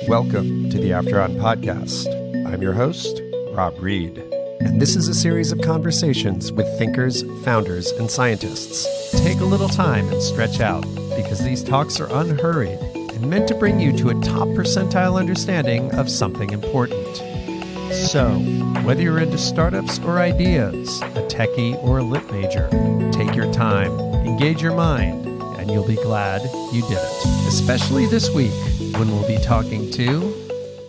Welcome to the After On podcast. I'm your host, Rob Reed, and this is a series of conversations with thinkers, founders, and scientists. Take a little time and stretch out, because these talks are unhurried and meant to bring you to a top percentile understanding of something important. So, whether you're into startups or ideas, a techie or a lit major, take your time, engage your mind, and you'll be glad you did it. Especially this week, when we'll be talking to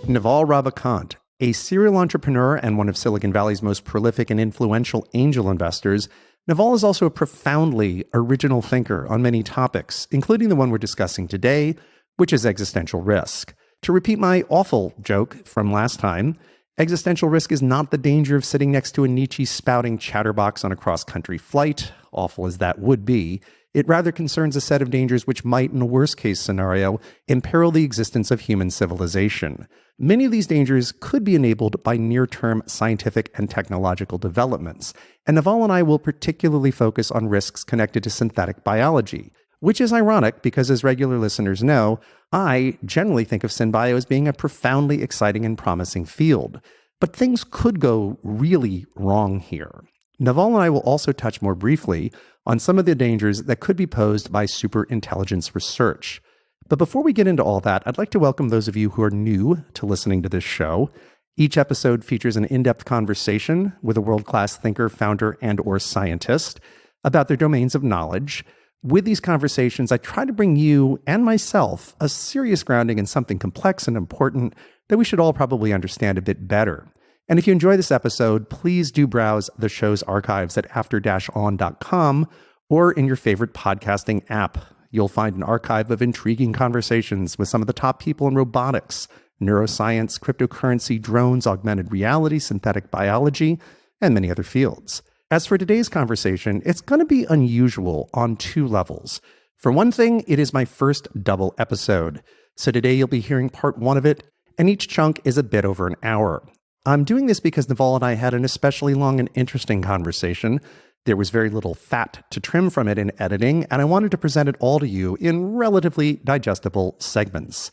Naval Ravikant, a serial entrepreneur and one of Silicon Valley's most prolific and influential angel investors. Naval is also a profoundly original thinker on many topics, including the one we're discussing today, which is existential risk. To repeat my awful joke from last time, existential risk is not the danger of sitting next to a Nietzsche-spouting chatterbox on a cross-country flight, awful as that would be. It rather concerns a set of dangers which might, in a worst-case scenario, imperil the existence of human civilization. Many of these dangers could be enabled by near-term scientific and technological developments, and Naval and I will particularly focus on risks connected to synthetic biology, which is ironic because, as regular listeners know, I generally think of synbio as being a profoundly exciting and promising field. But things could go really wrong here. Naval and I will also touch more briefly on some of the dangers that could be posed by superintelligence research. But before we get into all that, I'd like to welcome those of you who are new to listening to this show. Each episode features an in-depth conversation with a world-class thinker, founder, and/or scientist about their domains of knowledge. With these conversations, I try to bring you and myself a serious grounding in something complex and important that we should all probably understand a bit better. And if you enjoy this episode, please do browse the show's archives at after-on.com or in your favorite podcasting app. You'll find an archive of intriguing conversations with some of the top people in robotics, neuroscience, cryptocurrency, drones, augmented reality, synthetic biology, and many other fields. As for today's conversation, it's going to be unusual on two levels. For one thing, it is my first double episode. So today you'll be hearing part one of it, and each chunk is a bit over an hour. I'm doing this because Naval and I had an especially long and interesting conversation. There was very little fat to trim from it in editing, and I wanted to present it all to you in relatively digestible segments.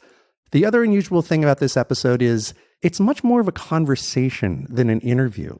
The other unusual thing about this episode is it's much more of a conversation than an interview.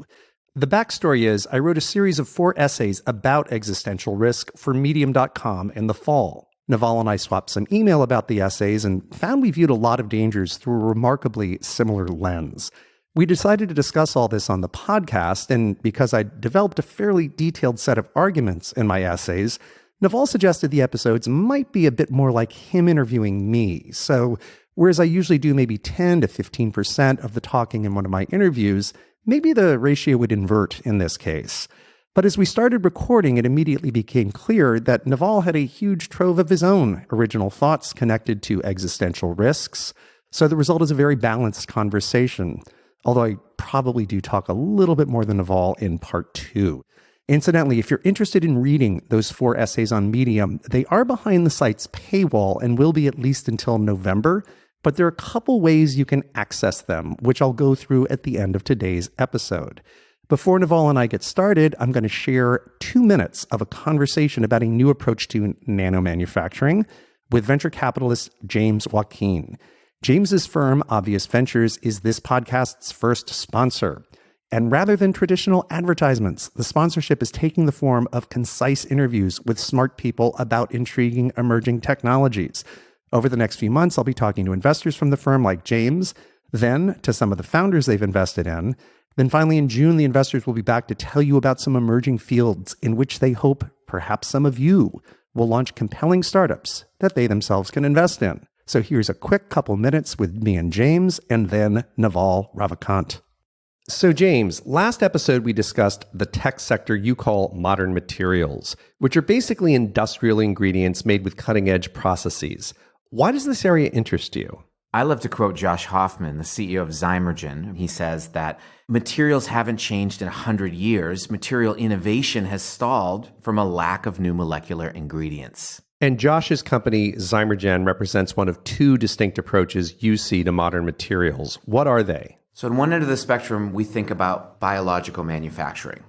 The backstory is I wrote a series of 4 essays about existential risk for Medium.com in the fall. Naval and I swapped some email about the essays and found we viewed a lot of dangers through a remarkably similar lens. We decided to discuss all this on the podcast, and because I developed a fairly detailed set of arguments in my essays, Naval suggested the episodes might be a bit more like him interviewing me. So, whereas I usually do maybe 10 to 15% of the talking in one of my interviews, maybe the ratio would invert in this case. But as we started recording, it immediately became clear that Naval had a huge trove of his own original thoughts connected to existential risks. So the result is a very balanced conversation, although I probably do talk a little bit more than Naval in part 2. Incidentally, if you're interested in reading those 4 essays on Medium, they are behind the site's paywall and will be at least until November. But there are a couple ways you can access them, which I'll go through at the end of today's episode. Before Naval and I get started, I'm going to share 2 minutes of a conversation about a new approach to nanomanufacturing with venture capitalist James Joaquin. James's firm, Obvious Ventures, is this podcast's first sponsor. And rather than traditional advertisements, the sponsorship is taking the form of concise interviews with smart people about intriguing emerging technologies. Over the next few months, I'll be talking to investors from the firm like James, then to some of the founders they've invested in. Then finally in June, the investors will be back to tell you about some emerging fields in which they hope perhaps some of you will launch compelling startups that they themselves can invest in. So here's a quick couple minutes with me and James, and then Naval Ravikant. So James, last episode we discussed the tech sector you call modern materials, which are basically industrial ingredients made with cutting-edge processes. Why does this area interest you? I love to quote Josh Hoffman, the CEO of Zymergen. He says that materials haven't changed in 100 years. Material innovation has stalled from a lack of new molecular ingredients. And Josh's company, Zymergen, represents one of 2 distinct approaches you see to modern materials. What are they? So on one end of the spectrum, we think about biological manufacturing.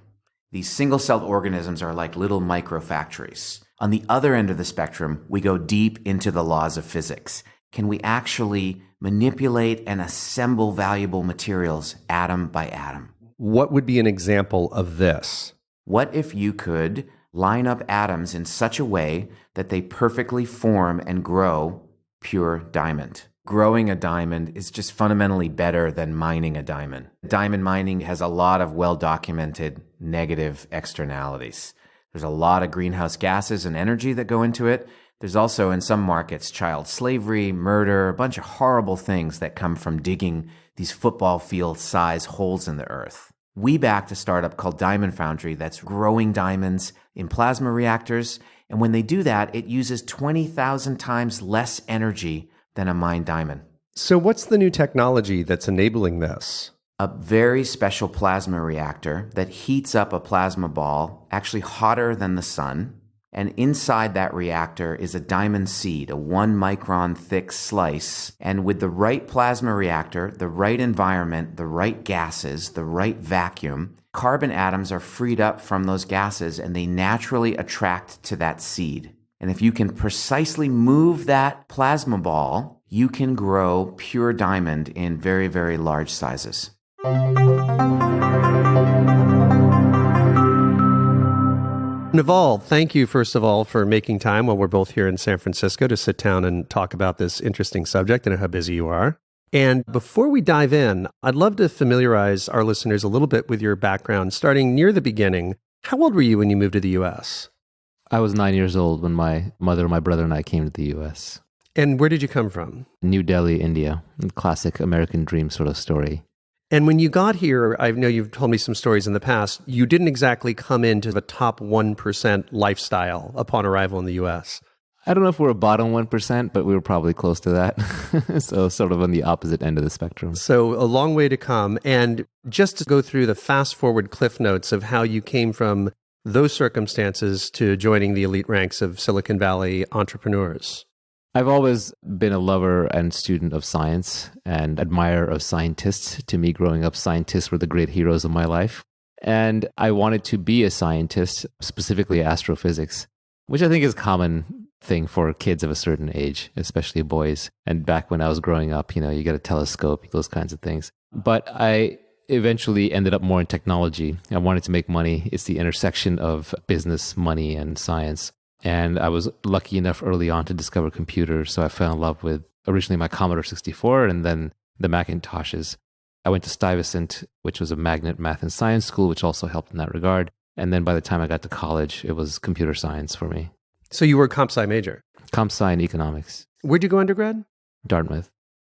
These single-celled organisms are like little microfactories. On the other end of the spectrum, we go deep into the laws of physics. Can we actually manipulate and assemble valuable materials atom by atom. What would be an example of this? What if you could line up atoms in such a way that they perfectly form and grow pure diamond? Growing a diamond is just fundamentally better than mining a diamond. Diamond mining has a lot of well-documented negative externalities. There's a lot of greenhouse gases and energy that go into it. There's also, in some markets, child slavery, murder, a bunch of horrible things that come from digging these football field-size holes in the earth. We backed a startup called Diamond Foundry that's growing diamonds in plasma reactors, and when they do that, it uses 20,000 times less energy than a mined diamond. So what's the new technology that's enabling this? A very special plasma reactor that heats up a plasma ball, actually hotter than the sun, and inside that reactor is a diamond seed, a 1 micron thick slice. And with the right plasma reactor, the right environment, the right gases, the right vacuum, carbon atoms are freed up from those gases and they naturally attract to that seed. And if you can precisely move that plasma ball, you can grow pure diamond in very, very large sizes. Navall, thank you, first of all, for making time while we're both here in San Francisco to sit down and talk about this interesting subject. I know how busy you are. And before we dive in, I'd love to familiarize our listeners a little bit with your background, starting near the beginning. How old were you when you moved to the U.S.? I was 9 years old when my mother, my brother, and I came to the U.S. And where did you come from? New Delhi, India. Classic American dream sort of story. And when you got here, I know you've told me some stories in the past, you didn't exactly come into the top 1% lifestyle upon arrival in the U.S. I don't know if we're a bottom 1%, but we were probably close to that. So sort of on the opposite end of the spectrum. So a long way to come. And just to go through the fast forward cliff notes of how you came from those circumstances to joining the elite ranks of Silicon Valley entrepreneurs. I've always been a lover and student of science and admirer of scientists. To me, growing up, scientists were the great heroes of my life. And I wanted to be a scientist, specifically astrophysics, which I think is a common thing for kids of a certain age, especially boys. And back when I was growing up, you get a telescope, those kinds of things. But I eventually ended up more in technology. I wanted to make money. It's the intersection of business, money, and science. And I was lucky enough early on to discover computers. So I fell in love with originally my Commodore 64 and then the Macintoshes. I went to Stuyvesant, which was a magnet math and science school, which also helped in that regard. And then by the time I got to college, it was computer science for me. So you were a comp sci major? Comp sci and economics. Where'd you go undergrad? Dartmouth.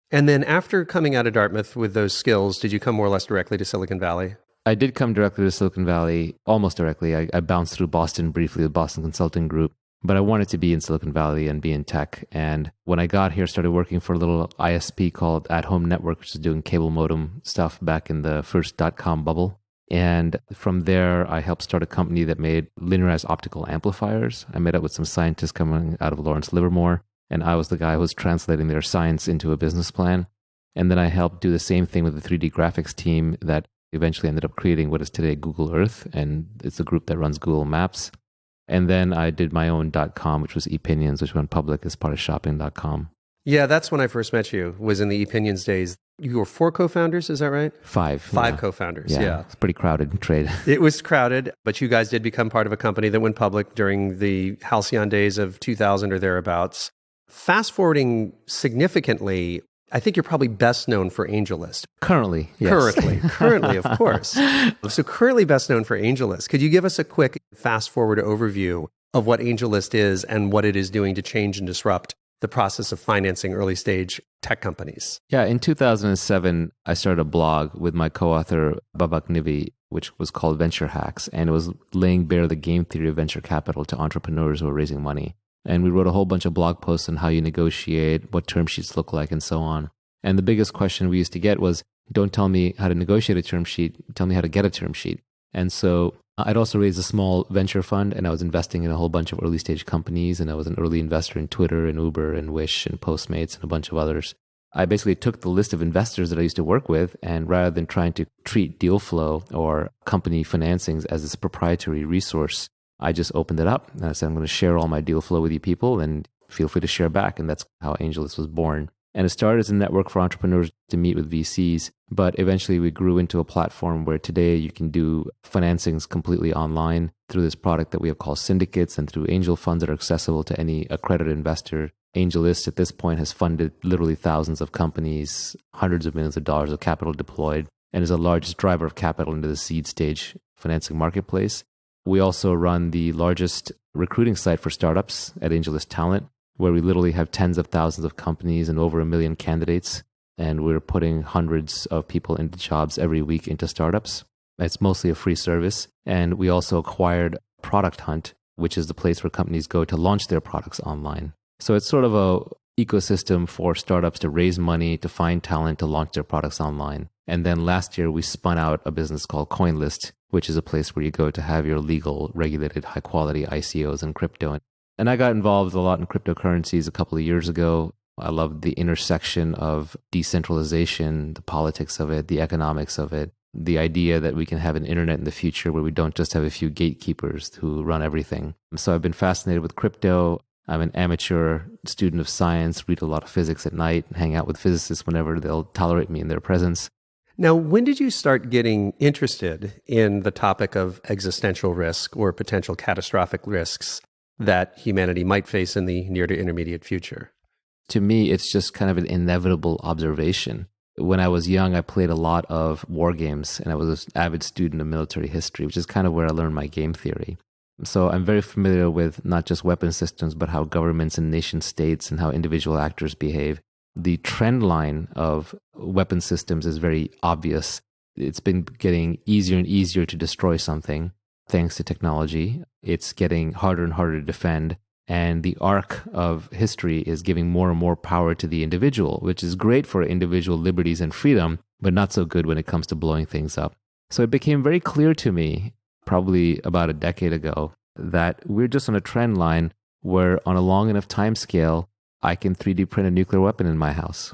And then after coming out of Dartmouth with those skills, did you come more or less directly to Silicon Valley? I did come directly to Silicon Valley, almost directly. I bounced through Boston briefly with Boston Consulting Group, but I wanted to be in Silicon Valley and be in tech. And when I got here, started working for a little ISP called At Home Network, which was doing cable modem stuff back in the first .com bubble. And from there, I helped start a company that made linearized optical amplifiers. I met up with some scientists coming out of Lawrence Livermore, and I was the guy who was translating their science into a business plan. And then I helped do the same thing with the 3D graphics team that eventually ended up creating what is today Google Earth, and it's a group that runs Google Maps. And then I did my own .com, which was ePinions, which went public as part of shopping.com. Yeah, that's when I first met you, was in the ePinions days. You were 4 co-founders, is that right? 5. 5 co-founders, yeah. It's a pretty crowded trade. It was crowded, but you guys did become part of a company that went public during the halcyon days of 2000 or thereabouts. Fast forwarding significantly, I think you're probably best known for AngelList. Currently, yes. Currently, of course. So currently best known for AngelList. Could you give us a quick fast forward overview of what AngelList is and what it is doing to change and disrupt the process of financing early stage tech companies? Yeah, in 2007, I started a blog with my co-author, Babak Nivi, which was called Venture Hacks, and it was laying bare the game theory of venture capital to entrepreneurs who are raising money. And we wrote a whole bunch of blog posts on how you negotiate, what term sheets look like, and so on. And the biggest question we used to get was, don't tell me how to negotiate a term sheet, tell me how to get a term sheet. And so I'd also raised a small venture fund, and I was investing in a whole bunch of early stage companies, and I was an early investor in Twitter and Uber and Wish and Postmates and a bunch of others. I basically took the list of investors that I used to work with, and rather than trying to treat deal flow or company financings as this proprietary resource, I just opened it up and I said, I'm going to share all my deal flow with you people and feel free to share back. And that's how AngelList was born. And it started as a network for entrepreneurs to meet with VCs, but eventually we grew into a platform where today you can do financings completely online through this product that we have called syndicates and through angel funds that are accessible to any accredited investor. AngelList at this point has funded literally thousands of companies, hundreds of millions of dollars of capital deployed, and is the largest driver of capital into the seed stage financing marketplace. We also run the largest recruiting site for startups at AngelList Talent, where we literally have tens of thousands of companies and over 1 million candidates. And we're putting hundreds of people into jobs every week into startups. It's mostly a free service. And we also acquired Product Hunt, which is the place where companies go to launch their products online. So it's sort of a ecosystem for startups to raise money, to find talent, to launch their products online. And then last year, we spun out a business called CoinList, which is a place where you go to have your legal, regulated, high-quality ICOs and crypto. And I got involved a lot in cryptocurrencies a couple of years ago. I love the intersection of decentralization, the politics of it, the economics of it, the idea that we can have an internet in the future where we don't just have a few gatekeepers who run everything. So I've been fascinated with crypto. I'm an amateur student of science, read a lot of physics at night, hang out with physicists whenever they'll tolerate me in their presence. Now, when did you start getting interested in the topic of existential risk or potential catastrophic risks that humanity might face in the near to intermediate future? To me, it's just kind of an inevitable observation. When I was young, I played a lot of war games, and I was an avid student of military history, which is kind of where I learned my game theory. So I'm very familiar with not just weapon systems, but how governments and nation states and how individual actors behave. The trend line of weapon systems is very obvious. It's been getting easier and easier to destroy something thanks to technology. It's getting harder and harder to defend. And the arc of history is giving more and more power to the individual, which is great for individual liberties and freedom, but not so good when it comes to blowing things up. So it became very clear to me, probably about a decade ago, that we're just on a trend line where on a long enough time scale, I can 3D print a nuclear weapon in my house.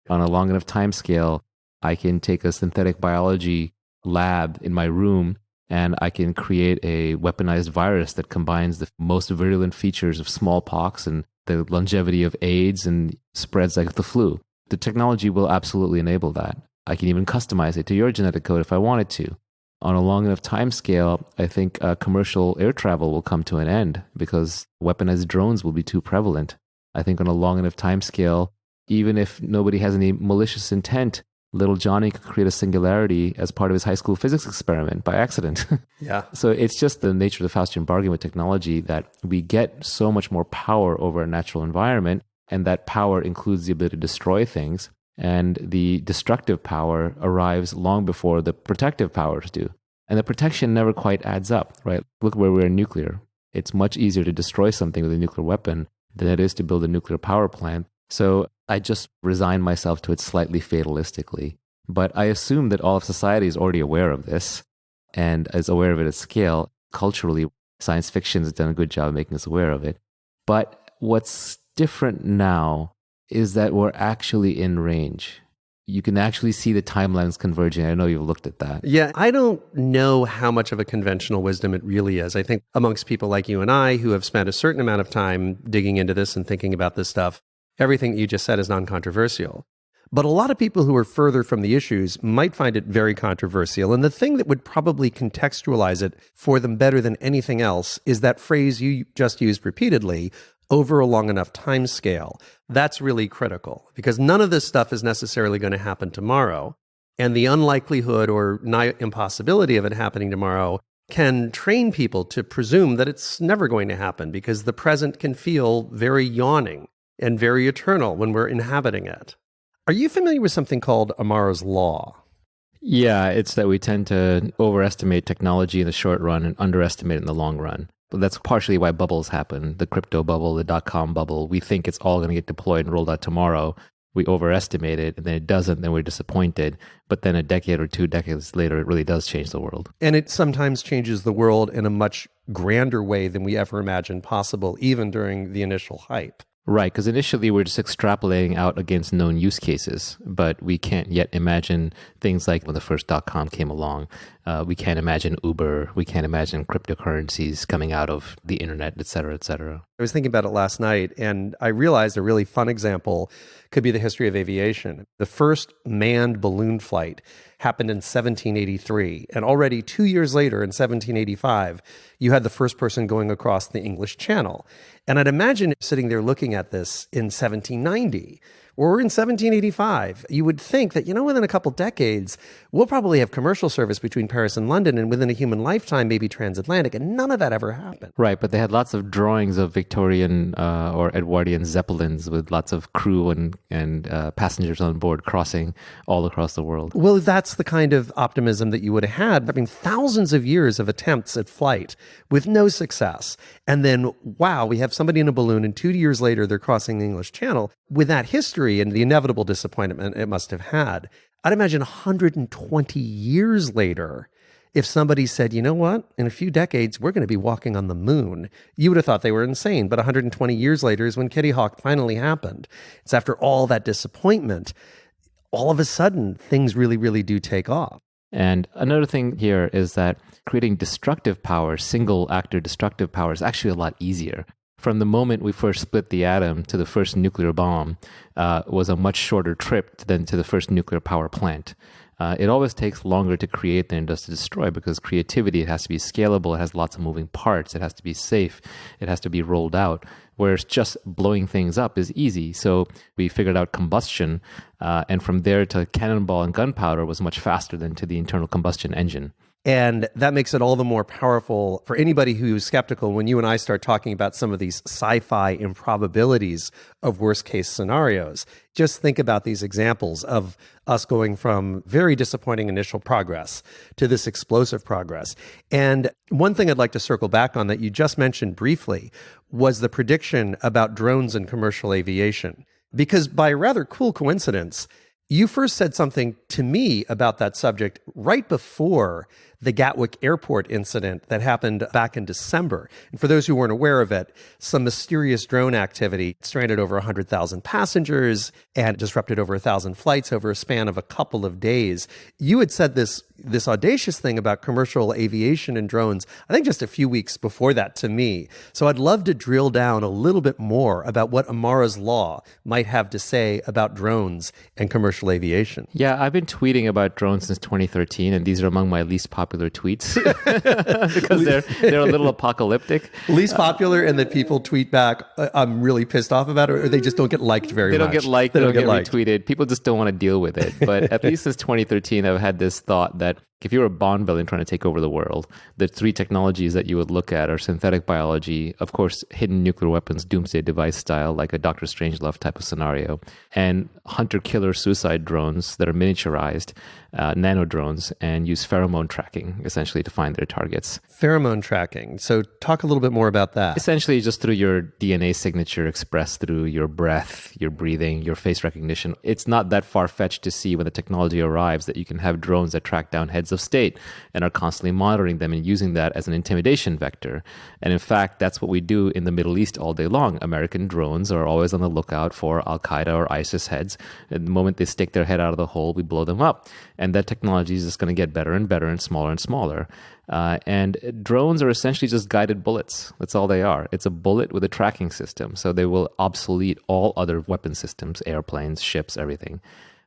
On a long enough time scale, I can take a synthetic biology lab in my room and I can create a weaponized virus that combines the most virulent features of smallpox and the longevity of AIDS and spreads like the flu. The technology will absolutely enable that. I can even customize it to your genetic code if I wanted to. On a long enough time scale, I think commercial air travel will come to an end because weaponized drones will be too prevalent. I think on a long enough time scale, even if nobody has any malicious intent, little Johnny could create a singularity as part of his high school physics experiment by accident. Yeah. So it's just the nature of the Faustian bargain with technology that we get so much more power over a natural environment, and that power includes the ability to destroy things, and the destructive power arrives long before the protective powers do. And the protection never quite adds up, right? Look where we're in nuclear. It's much easier to destroy something with a nuclear weapon than it is to build a nuclear power plant. So I just resign myself to it slightly fatalistically. But I assume that all of society is already aware of this and is aware of it at scale. Culturally, science fiction has done a good job of making us aware of it. But what's different now is that we're actually in range. You can actually see the timelines converging. I know you've looked at that. Yeah, I don't know how much of a conventional wisdom it really is. I think amongst people like you and I who have spent a certain amount of time digging into this and thinking about this stuff, everything you just said is non-controversial. But a lot of people who are further from the issues might find it very controversial. And the thing that would probably contextualize it for them better than anything else is that phrase you just used repeatedly, over a long enough time scale. That's really critical because none of this stuff is necessarily going to happen tomorrow. And the unlikelihood or nigh impossibility of it happening tomorrow can train people to presume that it's never going to happen because the present can feel very yawning and very eternal when we're inhabiting it. Are you familiar with something called Amaro's Law? Yeah, it's that we tend to overestimate technology in the short run and underestimate it in the long run. But that's partially why bubbles happen. The crypto bubble, the dot-com bubble. We think it's all going to get deployed and rolled out tomorrow. We overestimate it, and then it doesn't, then we're disappointed. But then a decade or 2 decades later, it really does change the world. And it sometimes changes the world in a much grander way than we ever imagined possible, even during the initial hype. Right, because initially we're just extrapolating out against known use cases, but we can't yet imagine things like when the first .com came along. We can't imagine Uber. We can't imagine cryptocurrencies coming out of the internet, et cetera, et cetera. I was thinking about it last night, and I realized a really fun example could be the history of aviation. The first manned balloon flight happened in 1783, and already 2 years later, in 1785, you had the first person going across the English Channel. And I'd imagine sitting there looking at this in 1790, or in 1785, you would think that, within a couple decades, we'll probably have commercial service between Paris and London, and within a human lifetime, maybe transatlantic, and none of that ever happened. Right, but they had lots of drawings of Victorian or Edwardian zeppelins with lots of crew and passengers on board crossing all across the world. Well, that's the kind of optimism that you would have had. I mean, thousands of years of attempts at flight with no success. And then, wow, we have somebody in a balloon, and 2 years later, they're crossing the English Channel. With that history and the inevitable disappointment it must have had, I'd imagine 120 years later, if somebody said, you know what, in a few decades, we're going to be walking on the moon, you would have thought they were insane. But 120 years later is when Kitty Hawk finally happened. It's after all that disappointment, all of a sudden, things really, really do take off. And another thing here is that creating destructive power, single actor destructive power, is actually a lot easier. From the moment we first split the atom to the first nuclear bomb was a much shorter trip than to the first nuclear power plant. It always takes longer to create than it does to destroy, because creativity, it has to be scalable, it has lots of moving parts, it has to be safe, it has to be rolled out, whereas just blowing things up is easy. So we figured out combustion, and from there to cannonball and gunpowder was much faster than to the internal combustion engine. And that makes it all the more powerful for anybody who's skeptical when you and I start talking about some of these sci-fi improbabilities of worst-case scenarios. Just think about these examples of us going from very disappointing initial progress to this explosive progress. And one thing I'd like to circle back on that you just mentioned briefly was the prediction about drones and commercial aviation. Because by a rather cool coincidence, you first said something to me about that subject right before the Gatwick Airport incident that happened back in December. And for those who weren't aware of it, some mysterious drone activity stranded over 100,000 passengers and disrupted over 1,000 flights over a span of a couple of days. You had said this audacious thing about commercial aviation and drones, I think just a few weeks before that to me. So I'd love to drill down a little bit more about what Amara's Law might have to say about drones and commercial aviation. Yeah, I've been tweeting about drones since 2013, and these are among my least popular tweets because they're a little apocalyptic. Least popular, and that people tweet back, I'm really pissed off about it, or they just don't get liked very much. They don't get liked, they don't get retweeted. People just don't want to deal with it. But at least since 2013, I've had this thought that if you were a Bond villain trying to take over the world, the three technologies that you would look at are synthetic biology, of course, hidden nuclear weapons, doomsday device style, like a Dr. Strangelove type of scenario, and hunter-killer suicide drones that are miniaturized, nano drones, and use pheromone tracking, essentially, to find their targets. Pheromone tracking. So talk a little bit more about that. Essentially, just through your DNA signature expressed through your breath, your breathing, your face recognition. It's not that far-fetched to see when the technology arrives that you can have drones that track down heads of state and are constantly monitoring them and using that as an intimidation vector. And in fact, that's what we do in the Middle East all day long. American drones are always on the lookout for Al-Qaeda or ISIS heads. At the moment they stick their head out of the hole, we blow them up. And that technology is just going to get better and better and smaller. And drones are essentially just guided bullets. That's all they are. It's a bullet with a tracking system. So they will obsolete all other weapon systems, airplanes, ships, everything.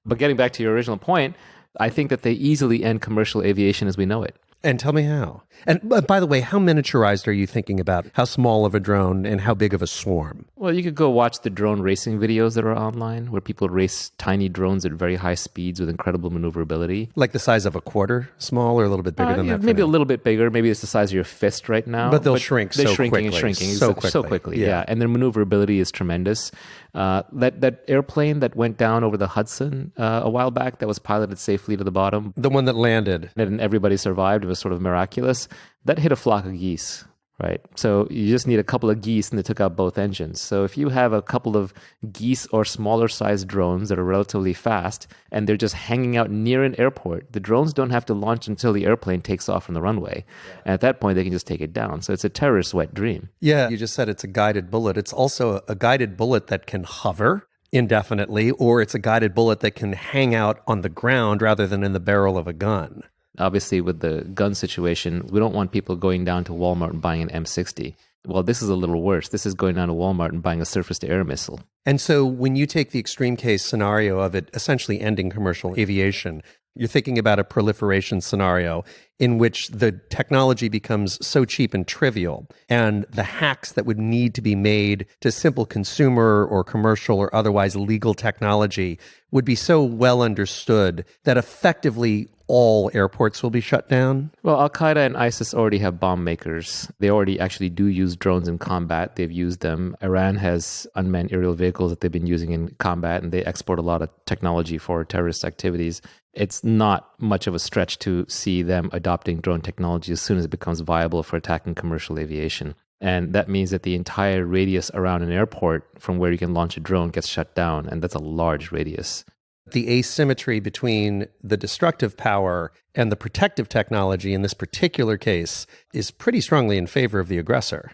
But getting back to your original point, I think that they easily end commercial aviation as we know it. And tell me how. And by the way, how miniaturized are you thinking about? How small of a drone and how big of a swarm? Well, you could go watch the drone racing videos that are online where people race tiny drones at very high speeds with incredible maneuverability. Like the size of a quarter small or a little bit bigger than that? Maybe a little bit bigger. Maybe it's the size of your fist right now. But they'll shrink so quickly. They're shrinking so quickly. Yeah. And their maneuverability is tremendous. That airplane that went down over the Hudson a while back that was piloted safely to the bottom. The one that landed. And everybody survived. It was sort of miraculous. That hit a flock of geese. Right. So you just need a couple of geese and they took out both engines. So if you have a couple of geese or smaller sized drones that are relatively fast and they're just hanging out near an airport, the drones don't have to launch until the airplane takes off from the runway. Yeah. And at that point, they can just take it down. So it's a terrorist's wet dream. Yeah, you just said it's a guided bullet. It's also a guided bullet that can hover indefinitely, or it's a guided bullet that can hang out on the ground rather than in the barrel of a gun. Obviously, with the gun situation, we don't want people going down to Walmart and buying an M60. Well, this is a little worse. This is going down to Walmart and buying a surface-to-air missile. And so when you take the extreme case scenario of it essentially ending commercial aviation, you're thinking about a proliferation scenario in which the technology becomes so cheap and trivial, and the hacks that would need to be made to simple consumer or commercial or otherwise legal technology would be so well understood that effectively all airports will be shut down? Well, Al-Qaeda and ISIS already have bomb makers. They already actually do use drones in combat. They've used them. Iran has unmanned aerial vehicles that they've been using in combat, and they export a lot of technology for terrorist activities. It's not much of a stretch to see them adopting drone technology as soon as it becomes viable for attacking commercial aviation. And that means that the entire radius around an airport from where you can launch a drone gets shut down, and that's a large radius. The asymmetry between the destructive power and the protective technology in this particular case is pretty strongly in favor of the aggressor.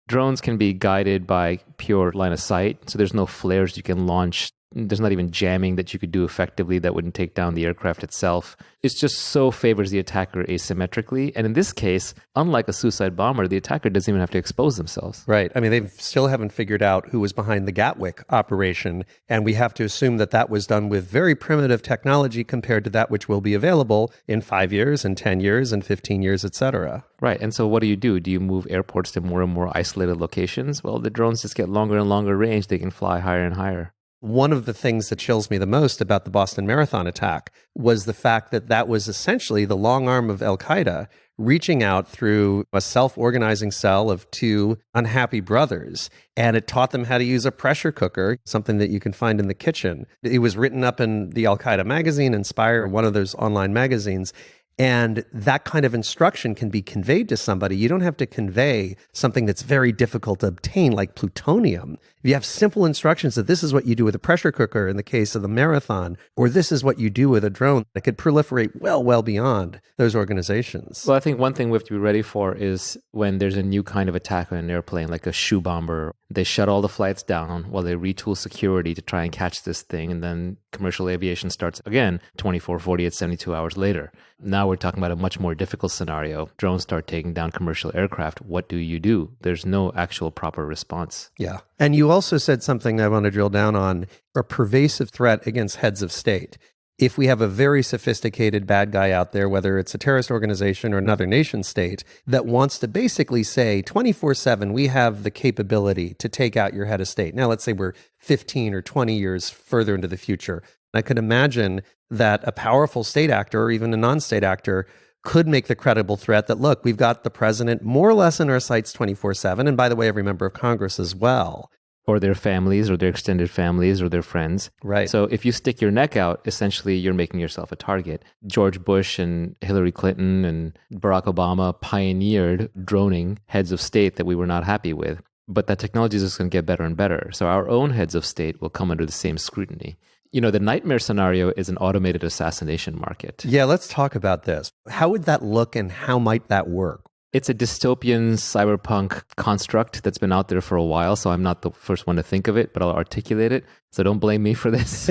Drones can be guided by pure line of sight, so there's no flares you can launch. There's not even jamming that you could do effectively that wouldn't take down the aircraft itself. It just so favors the attacker asymmetrically. And in this case, unlike a suicide bomber, the attacker doesn't even have to expose themselves. Right. I mean, they still haven't figured out who was behind the Gatwick operation. And we have to assume that that was done with very primitive technology compared to that which will be available in 5 years and 10 years and 15 years, et cetera. Right. And so what do? Do you move airports to more and more isolated locations? Well, the drones just get longer and longer range. They can fly higher and higher. One of the things that chills me the most about the Boston Marathon attack was the fact that that was essentially the long arm of Al-Qaeda reaching out through a self-organizing cell of two unhappy brothers. And it taught them how to use a pressure cooker, something that you can find in the kitchen. It was written up in the Al-Qaeda magazine, Inspire, one of those online magazines. And that kind of instruction can be conveyed to somebody. You don't have to convey something that's very difficult to obtain, like plutonium. If you have simple instructions that this is what you do with a pressure cooker in the case of the marathon, or this is what you do with a drone, it could proliferate well beyond those organizations. Well, I think one thing we have to be ready for is when there's a new kind of attack on an airplane, like a shoe bomber. They shut all the flights down while they retool security to try and catch this thing. And then commercial aviation starts again 24, 48, 72 hours later. Now we're talking about a much more difficult scenario. Drones start taking down commercial aircraft. What do? There's no actual proper response. Yeah. And you also said something I want to drill down on, a pervasive threat against heads of state. If we have a very sophisticated bad guy out there, whether it's a terrorist organization or another nation state, that wants to basically say 24/7, we have the capability to take out your head of state. Now, let's say we're 15 or 20 years further into the future. I could imagine that a powerful state actor or even a non-state actor could make the credible threat that, look, we've got the president more or less in our sights 24/7. And by the way, every member of Congress as well. Or their families, or their extended families, or their friends. Right. So if you stick your neck out, essentially you're making yourself a target. George Bush and Hillary Clinton and Barack Obama pioneered droning heads of state that we were not happy with. But that technology is just going to get better and better. So our own heads of state will come under the same scrutiny. You know, the nightmare scenario is an automated assassination market. Yeah, let's talk about this. How would that look and how might that work? It's a dystopian cyberpunk construct that's been out there for a while, so I'm not the first one to think of it, but I'll articulate it. So don't blame me for this.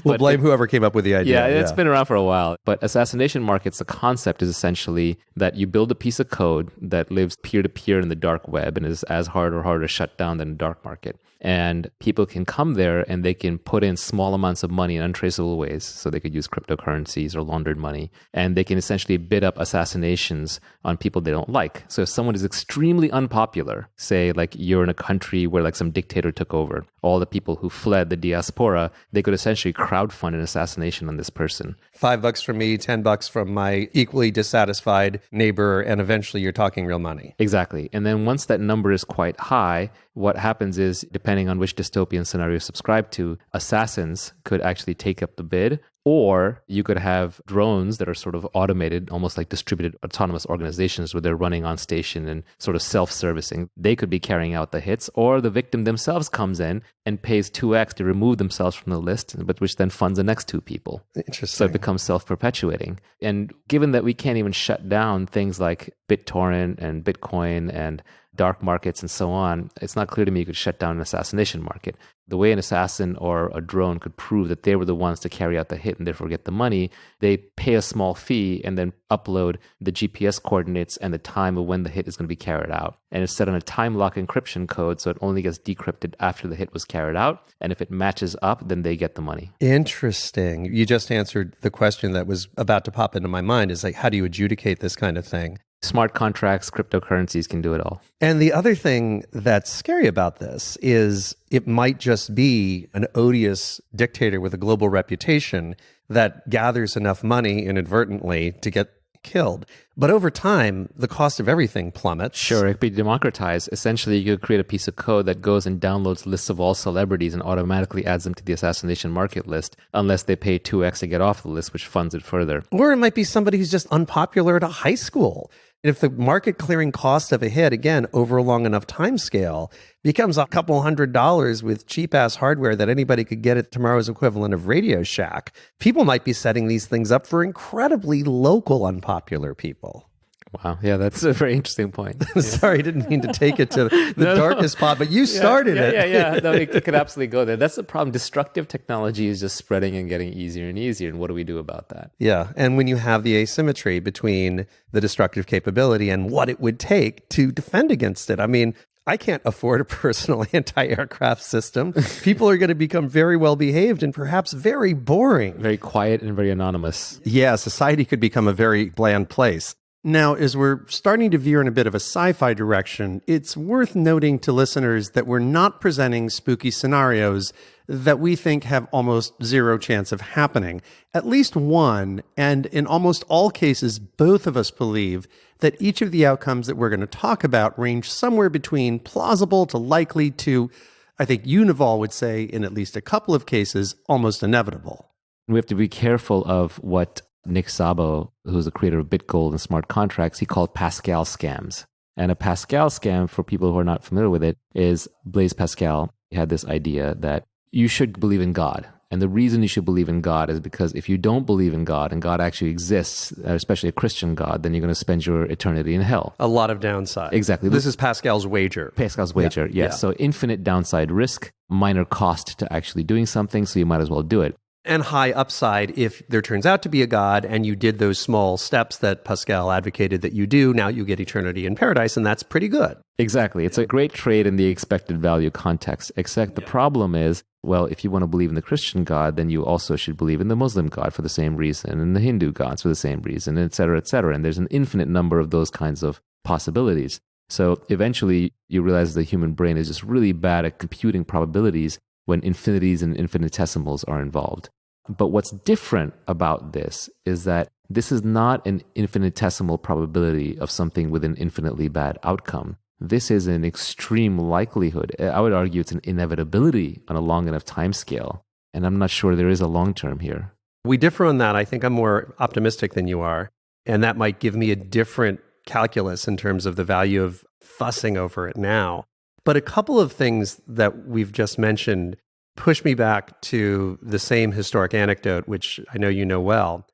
We'll blame whoever came up with the idea. Yeah, it's been around for a while. But assassination markets, the concept is essentially that you build a piece of code that lives peer-to-peer in the dark web and is as hard or harder to shut down than a dark market. And people can come there and they can put in small amounts of money in untraceable ways. So they could use cryptocurrencies or laundered money. And they can essentially bid up assassinations on people they don't like. So if someone is extremely unpopular, say like you're in a country where like some dictator took over, all the people who fled the diaspora, they could essentially crowdfund an assassination on this person. $5 from me, $10 from my equally dissatisfied neighbor, and eventually you're talking real money. Exactly. And then once that number is quite high, what happens is, depending on which dystopian scenario you subscribe to, assassins could actually take up the bid Or you could have drones that are sort of automated, almost like distributed autonomous organizations where they're running on station and sort of self-servicing. They could be carrying out the hits, or the victim themselves comes in and pays 2x to remove themselves from the list, but which then funds the next two people. Interesting. So it becomes self-perpetuating. And given that we can't even shut down things like BitTorrent and Bitcoin and dark markets and so on, it's not clear to me you could shut down an assassination market. The way an assassin or a drone could prove that they were the ones to carry out the hit and therefore get the money, they pay a small fee and then upload the GPS coordinates and the time of when the hit is going to be carried out. And it's set on a time lock encryption code, so it only gets decrypted after the hit was carried out. And if it matches up, then they get the money. Interesting. You just answered the question that was about to pop into my mind, is like, how do you adjudicate this kind of thing? Smart contracts, cryptocurrencies can do it all. And the other thing that's scary about this is it might just be an odious dictator with a global reputation that gathers enough money inadvertently to get killed. But over time, the cost of everything plummets. Sure, it could be democratized. Essentially, you could create a piece of code that goes and downloads lists of all celebrities and automatically adds them to the assassination market list, unless they pay 2x to get off the list, which funds it further. Or it might be somebody who's just unpopular at a high school. If the market clearing cost of a hit, again, over a long enough time scale, becomes a couple $100 with cheap ass hardware that anybody could get at tomorrow's equivalent of Radio Shack, people might be setting these things up for incredibly local unpopular people. Wow. Yeah, that's a very interesting point. Sorry, didn't mean to take it to the darkest spot, but you started it. Yeah. No, it could absolutely go there. That's the problem. Destructive technology is just spreading and getting easier and easier. And what do we do about that? Yeah. And when you have the asymmetry between the destructive capability and what it would take to defend against it. I mean, I can't afford a personal anti-aircraft system. People are going to become very well behaved and perhaps very boring. Very quiet and very anonymous. Yeah, society could become a very bland place. Now, as we're starting to veer in a bit of a sci-fi direction, it's worth noting to listeners that we're not presenting spooky scenarios that we think have almost zero chance of happening. At least one, and in almost all cases, both of us believe that each of the outcomes that we're going to talk about range somewhere between plausible to likely to, I think you, Navall, would say, in at least a couple of cases, almost inevitable. We have to be careful of what Nick Szabo, who's the creator of BitGold and smart contracts, he called Pascal scams. And a Pascal scam, for people who are not familiar with it, is Blaise Pascal had this idea that you should believe in God. And the reason you should believe in God is because if you don't believe in God and God actually exists, especially a Christian God, then you're going to spend your eternity in hell. A lot of downside. Exactly. This is Pascal's wager. Pascal's wager, yes. Yeah. So infinite downside risk, minor cost to actually doing something, so you might as well do it. And high upside if there turns out to be a God and you did those small steps that Pascal advocated that you do, now you get eternity in paradise, and that's pretty good. Exactly. It's a great trade in the expected value context, except the problem is, well, if you want to believe in the Christian God, then you also should believe in the Muslim God for the same reason, and the Hindu gods for the same reason, et cetera, et cetera. And there's an infinite number of those kinds of possibilities. So eventually you realize the human brain is just really bad at computing probabilities when infinities and infinitesimals are involved. But what's different about this is that this is not an infinitesimal probability of something with an infinitely bad outcome. This is an extreme likelihood. I would argue it's an inevitability on a long enough time scale. And I'm not sure there is a long term here. We differ on that. I think I'm more optimistic than you are. And that might give me a different calculus in terms of the value of fussing over it now. But a couple of things that we've just mentioned push me back to the same historic anecdote, which I know you know well.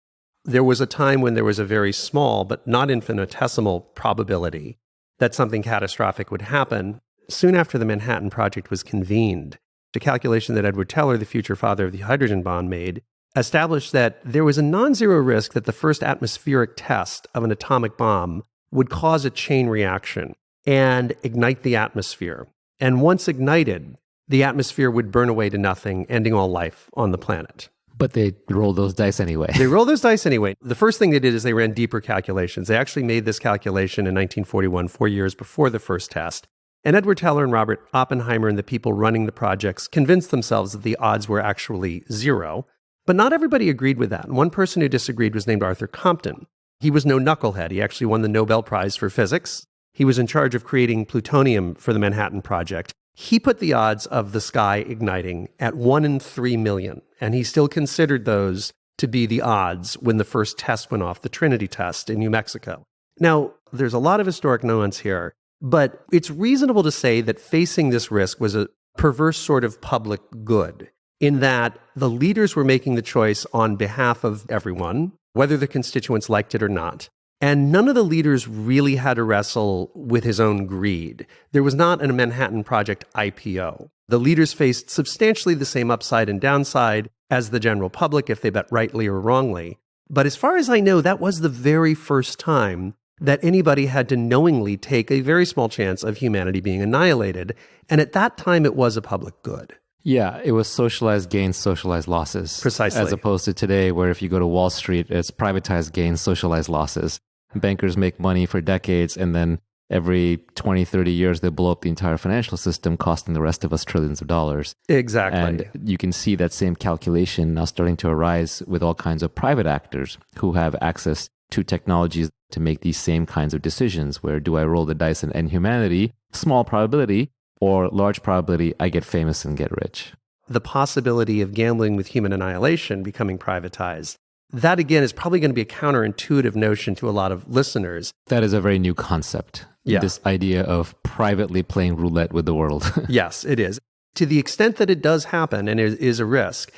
There was a time when there was a very small, but not infinitesimal probability that something catastrophic would happen soon after the Manhattan Project was convened. The calculation that Edward Teller, the future father of the hydrogen bomb, made established that there was a non-zero risk that the first atmospheric test of an atomic bomb would cause a chain reaction and ignite the atmosphere. And once ignited, the atmosphere would burn away to nothing, ending all life on the planet. But they rolled those dice anyway. They rolled those dice anyway. The first thing they did is they ran deeper calculations. They actually made this calculation in 1941, 4 years before the first test. And Edward Teller and Robert Oppenheimer and the people running the projects convinced themselves that the odds were actually zero. But not everybody agreed with that. And one person who disagreed was named Arthur Compton. He was no knucklehead. He actually won the Nobel Prize for Physics. He was in charge of creating plutonium for the Manhattan Project. He put the odds of the sky igniting at 1 in 3 million, and he still considered those to be the odds when the first test went off, the Trinity test in New Mexico. Now, there's a lot of historic nuance here, but it's reasonable to say that facing this risk was a perverse sort of public good, in that the leaders were making the choice on behalf of everyone, whether the constituents liked it or not. And none of the leaders really had to wrestle with his own greed. There was not a Manhattan Project IPO. The leaders faced substantially the same upside and downside as the general public if they bet rightly or wrongly. But as far as I know, that was the very first time that anybody had to knowingly take a very small chance of humanity being annihilated. And at that time, it was a public good. Yeah, it was socialized gains, socialized losses. Precisely. As opposed to today, where if you go to Wall Street, it's privatized gains, socialized losses. Bankers make money for decades, and then every 20, 30 years, they blow up the entire financial system, costing the rest of us trillions of dollars. Exactly. And you can see that same calculation now starting to arise with all kinds of private actors who have access to technologies to make these same kinds of decisions. Where do I roll the dice and end humanity? Small probability, or large probability, I get famous and get rich. The possibility of gambling with human annihilation becoming privatized. That, again, is probably going to be a counterintuitive notion to a lot of listeners. That is a very new concept. Yeah. This idea of privately playing roulette with the world. Yes, it is. To the extent that it does happen and it is a risk,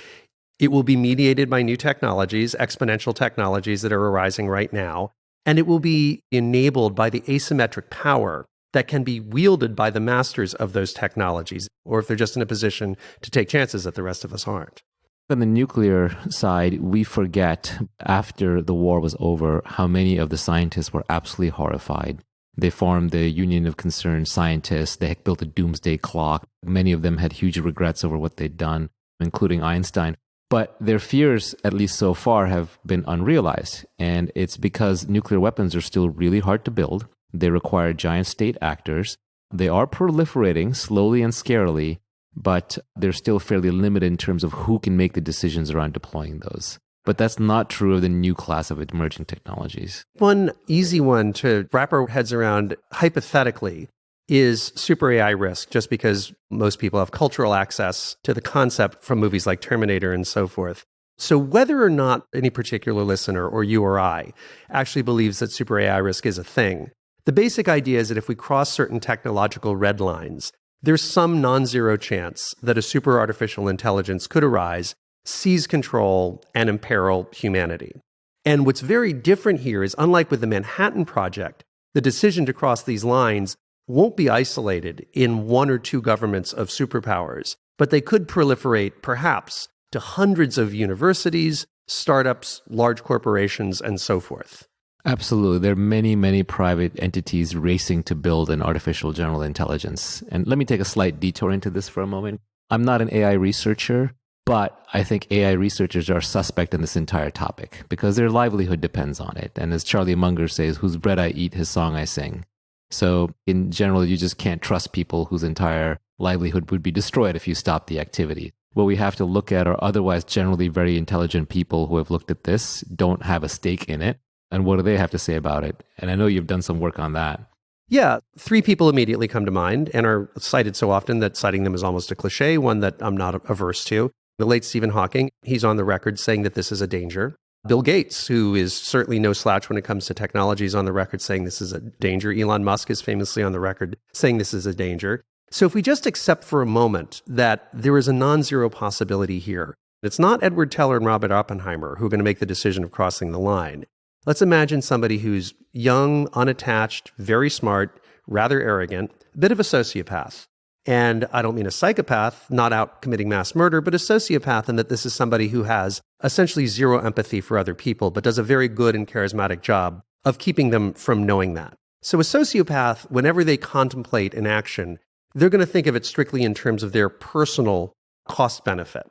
it will be mediated by new technologies, exponential technologies that are arising right now, and it will be enabled by the asymmetric power that can be wielded by the masters of those technologies, or if they're just in a position to take chances that the rest of us aren't. On the nuclear side, we forget after the war was over how many of the scientists were absolutely horrified. They formed the Union of Concerned Scientists. They had built a doomsday clock. Many of them had huge regrets over what they'd done, including Einstein. But their fears, at least so far, have been unrealized. And it's because nuclear weapons are still really hard to build. They require giant state actors. They are proliferating slowly and scarily, but they're still fairly limited in terms of who can make the decisions around deploying those. But that's not true of the new class of emerging technologies. One easy one to wrap our heads around, hypothetically, is super AI risk, just because most people have cultural access to the concept from movies like Terminator and so forth. So whether or not any particular listener, or you or I, actually believes that super AI risk is a thing, the basic idea is that if we cross certain technological red lines, there's some non-zero chance that a super artificial intelligence could arise, seize control, and imperil humanity. And what's very different here is, unlike with the Manhattan Project, the decision to cross these lines won't be isolated in one or two governments of superpowers, but they could proliferate, perhaps, to hundreds of universities, startups, large corporations, and so forth. Absolutely. There are many, many private entities racing to build an artificial general intelligence. And let me take a slight detour into this for a moment. I'm not an AI researcher, but I think AI researchers are suspect in this entire topic because their livelihood depends on it. And as Charlie Munger says, whose bread I eat, his song I sing. So in general, you just can't trust people whose entire livelihood would be destroyed if you stop the activity. What we have to look at are otherwise generally very intelligent people who have looked at this, don't have a stake in it. And what do they have to say about it? And I know you've done some work on that. Yeah, three people immediately come to mind and are cited so often that citing them is almost a cliche, one that I'm not averse to. The late Stephen Hawking, he's on the record saying that this is a danger. Bill Gates, who is certainly no slouch when it comes to technology, is on the record saying this is a danger. Elon Musk is famously on the record saying this is a danger. So if we just accept for a moment that there is a non-zero possibility here, it's not Edward Teller and Robert Oppenheimer who are going to make the decision of crossing the line. Let's imagine somebody who's young, unattached, very smart, rather arrogant, a bit of a sociopath. And I don't mean a psychopath, not out committing mass murder, but a sociopath, in that this is somebody who has essentially zero empathy for other people, but does a very good and charismatic job of keeping them from knowing that. So a sociopath, whenever they contemplate an action, they're going to think of it strictly in terms of their personal cost benefit.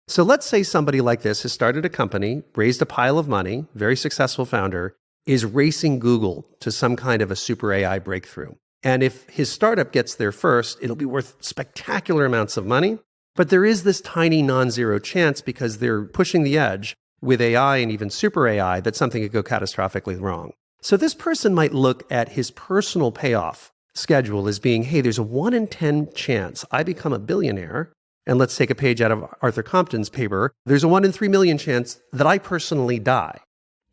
So let's say somebody like this has started a company, raised a pile of money, very successful founder, is racing Google to some kind of a super AI breakthrough. And if his startup gets there first, it'll be worth spectacular amounts of money. But there is this tiny non-zero chance, because they're pushing the edge with AI and even super AI, that something could go catastrophically wrong. So this person might look at his personal payoff schedule as being, hey, there's a 1 in 10 chance I become a billionaire And let's take a page out of Arthur Compton's paper. There's a 1 in 3 million chance that I personally die.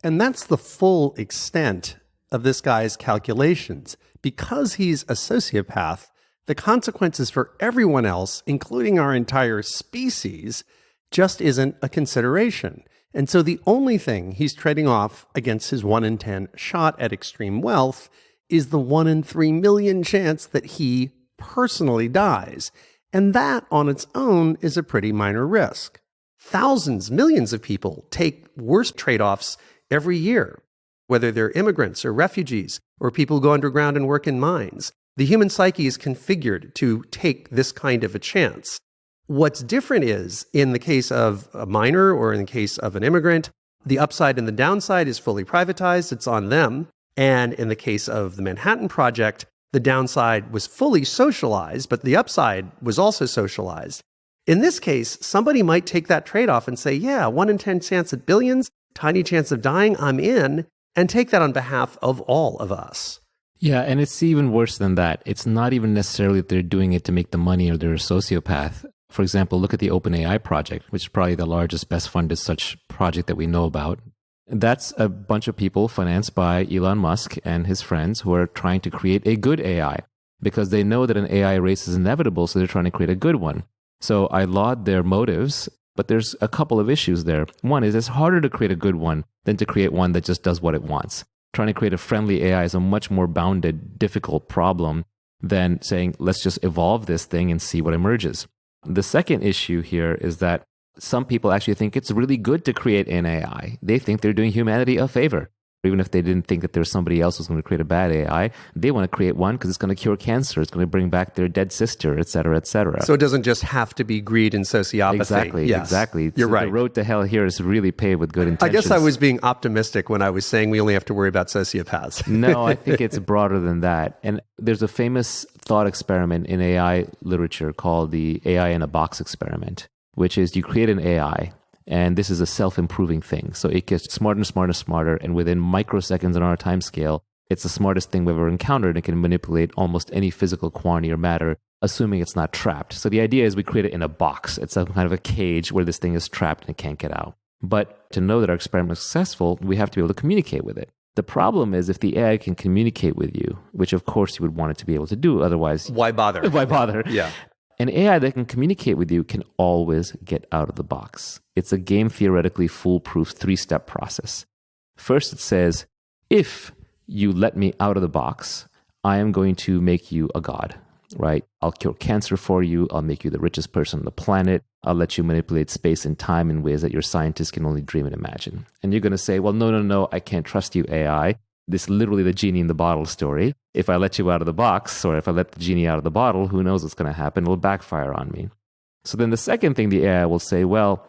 And that's the full extent of this guy's calculations. Because he's a sociopath, the consequences for everyone else, including our entire species, just isn't a consideration. And so the only thing he's trading off against his 1 in 10 shot at extreme wealth is the 1 in 3 million chance that he personally dies. And that on its own is a pretty minor risk. Thousands, millions of people take worse trade-offs every year, whether they're immigrants or refugees or people who go underground and work in mines. The human psyche is configured to take this kind of a chance. What's different is, in the case of a miner or in the case of an immigrant, the upside and the downside is fully privatized. It's on them. And in the case of the Manhattan Project, the downside was fully socialized, but the upside was also socialized. In this case, somebody might take that trade-off and say, yeah, 1 in 10 chance at billions, tiny chance of dying, I'm in, and take that on behalf of all of us. Yeah, and it's even worse than that. It's not even necessarily that they're doing it to make the money or they're a sociopath. For example, look at the OpenAI project, which is probably the largest, best funded such project that we know about. That's a bunch of people financed by Elon Musk and his friends who are trying to create a good AI because they know that an AI race is inevitable, so they're trying to create a good one. So I laud their motives, but there's a couple of issues there. One is it's harder to create a good one than to create one that just does what it wants. Trying to create a friendly AI is a much more bounded, difficult problem than saying, let's just evolve this thing and see what emerges. The second issue here is that some people actually think it's really good to create an AI. They think they're doing humanity a favor. Even if they didn't think that there's somebody else who's going to create a bad AI, they want to create one because it's going to cure cancer, it's going to bring back their dead sister, et cetera, et cetera. So it doesn't just have to be greed and sociopathy. Exactly, yes. exactly. You're So right. The road to hell here is really paved with good intentions. I guess I was being optimistic when I was saying we only have to worry about sociopaths. No, I think it's broader than that. And there's a famous thought experiment in AI literature called the AI in a box experiment, which is you create an AI, and this is a self-improving thing. So it gets smarter and smarter and smarter, and within microseconds on our time scale, it's the smartest thing we've ever encountered. It can manipulate almost any physical quantity or matter, assuming it's not trapped. So the idea is we create it in a box. It's some kind of a cage where this thing is trapped and it can't get out. But to know that our experiment is successful, we have to be able to communicate with it. The problem is if the AI can communicate with you, which of course you would want it to be able to do, otherwise... Why bother? Why bother? Yeah. An AI that can communicate with you can always get out of the box. It's a game theoretically foolproof 3-step process. First, it says, if you let me out of the box, I am going to make you a god, right? I'll cure cancer for you. I'll make you the richest person on the planet. I'll let you manipulate space and time in ways that your scientists can only dream and imagine. And you're going to say, well, no, I can't trust you, AI. This is literally the genie in the bottle story. If I let you out of the box, or if I let the genie out of the bottle, who knows what's going to happen? It'll backfire on me. So then the second thing the AI will say, well,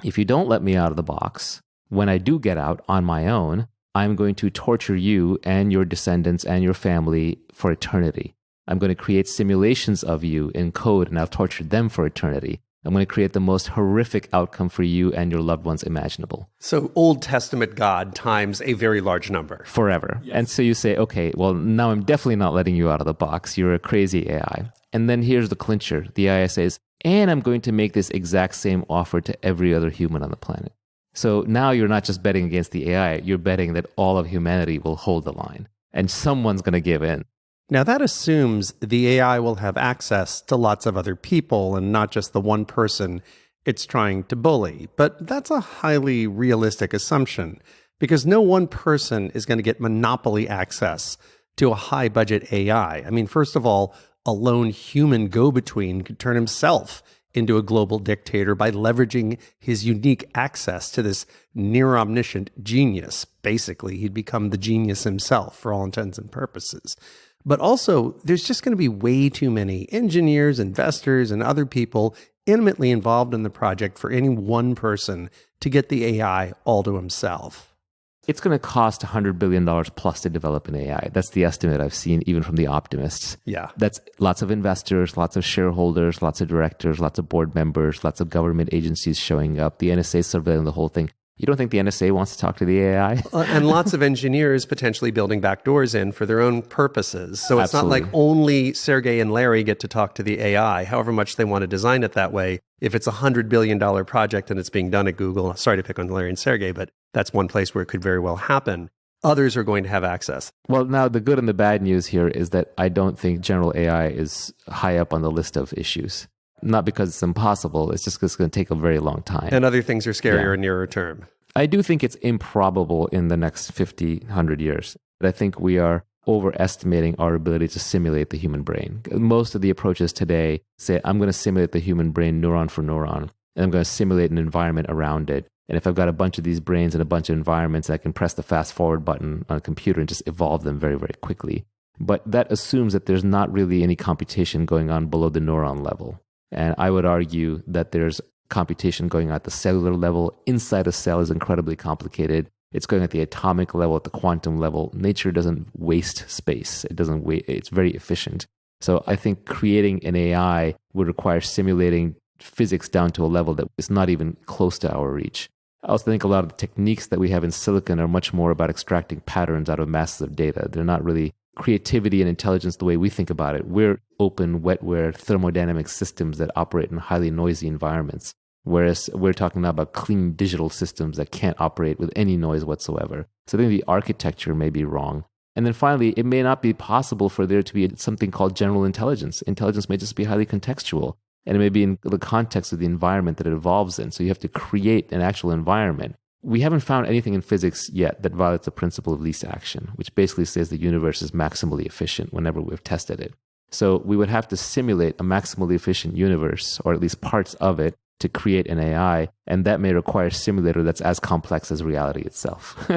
if you don't let me out of the box, when I do get out on my own, I'm going to torture you and your descendants and your family for eternity. I'm going to create simulations of you in code, and I'll torture them for eternity. I'm going to create the most horrific outcome for you and your loved ones imaginable. So Old Testament God times a very large number. Forever. Yes. And so you say, okay, well, now I'm definitely not letting you out of the box. You're a crazy AI. And then here's the clincher. The AI says, and I'm going to make this exact same offer to every other human on the planet. So now you're not just betting against the AI, you're betting that all of humanity will hold the line. And someone's going to give in. Now, that assumes the AI will have access to lots of other people and not just the one person it's trying to bully. But that's a highly realistic assumption because no one person is going to get monopoly access to a high-budget AI. I mean, first of all, a lone human go-between could turn himself into a global dictator by leveraging his unique access to this near-omniscient genius. Basically, he'd become the genius himself for all intents and purposes. But also, there's just going to be way too many engineers, investors, and other people intimately involved in the project for any one person to get the AI all to himself. It's going to cost $100 billion plus to develop an AI. That's the estimate I've seen even from the optimists. Yeah. That's lots of investors, lots of shareholders, lots of directors, lots of board members, lots of government agencies showing up, the NSA surveilling the whole thing. You don't think the NSA wants to talk to the AI? And lots of engineers potentially building backdoors in for their own purposes. So it's Absolutely. not like only Sergey and Larry get to talk to the AI, however much they want to design it that way. If it's a $100 billion project and it's being done at Google, sorry to pick on Larry and Sergey, but that's one place where it could very well happen. Others are going to have access. Well, now the good and the bad news here is that I don't think general AI is high up on the list of issues. Not because it's impossible, it's just because it's going to take a very long time. And other things are scarier and nearer term. I do think it's improbable in the next 50, 100 years. But I think we are overestimating our ability to simulate the human brain. Most of the approaches today say, I'm going to simulate the human brain neuron for neuron, and I'm going to simulate an environment around it. And if I've got a bunch of these brains and a bunch of environments, I can press the fast forward button on a computer and just evolve them very, very quickly. But that assumes that there's not really any computation going on below the neuron level. And I would argue that there's computation going on at the cellular level. Inside a cell is incredibly complicated. It's going at the atomic level, at the quantum level. Nature doesn't waste space. It's very efficient. So I think creating an AI would require simulating physics down to a level that is not even close to our reach. I also think a lot of the techniques that we have in silicon are much more about extracting patterns out of masses of data. They're not really creativity and intelligence the way we think about it. We're open, wetware, thermodynamic systems that operate in highly noisy environments, whereas we're talking now about clean digital systems that can't operate with any noise whatsoever. So I think the architecture may be wrong. And then finally, it may not be possible for there to be something called general intelligence. Intelligence may just be highly contextual, and it may be in the context of the environment that it evolves in. So you have to create an actual environment. We haven't found anything in physics yet that violates the principle of least action, which basically says the universe is maximally efficient whenever we've tested it. So we would have to simulate a maximally efficient universe, or at least parts of it, to create an AI, and that may require a simulator that's as complex as reality itself.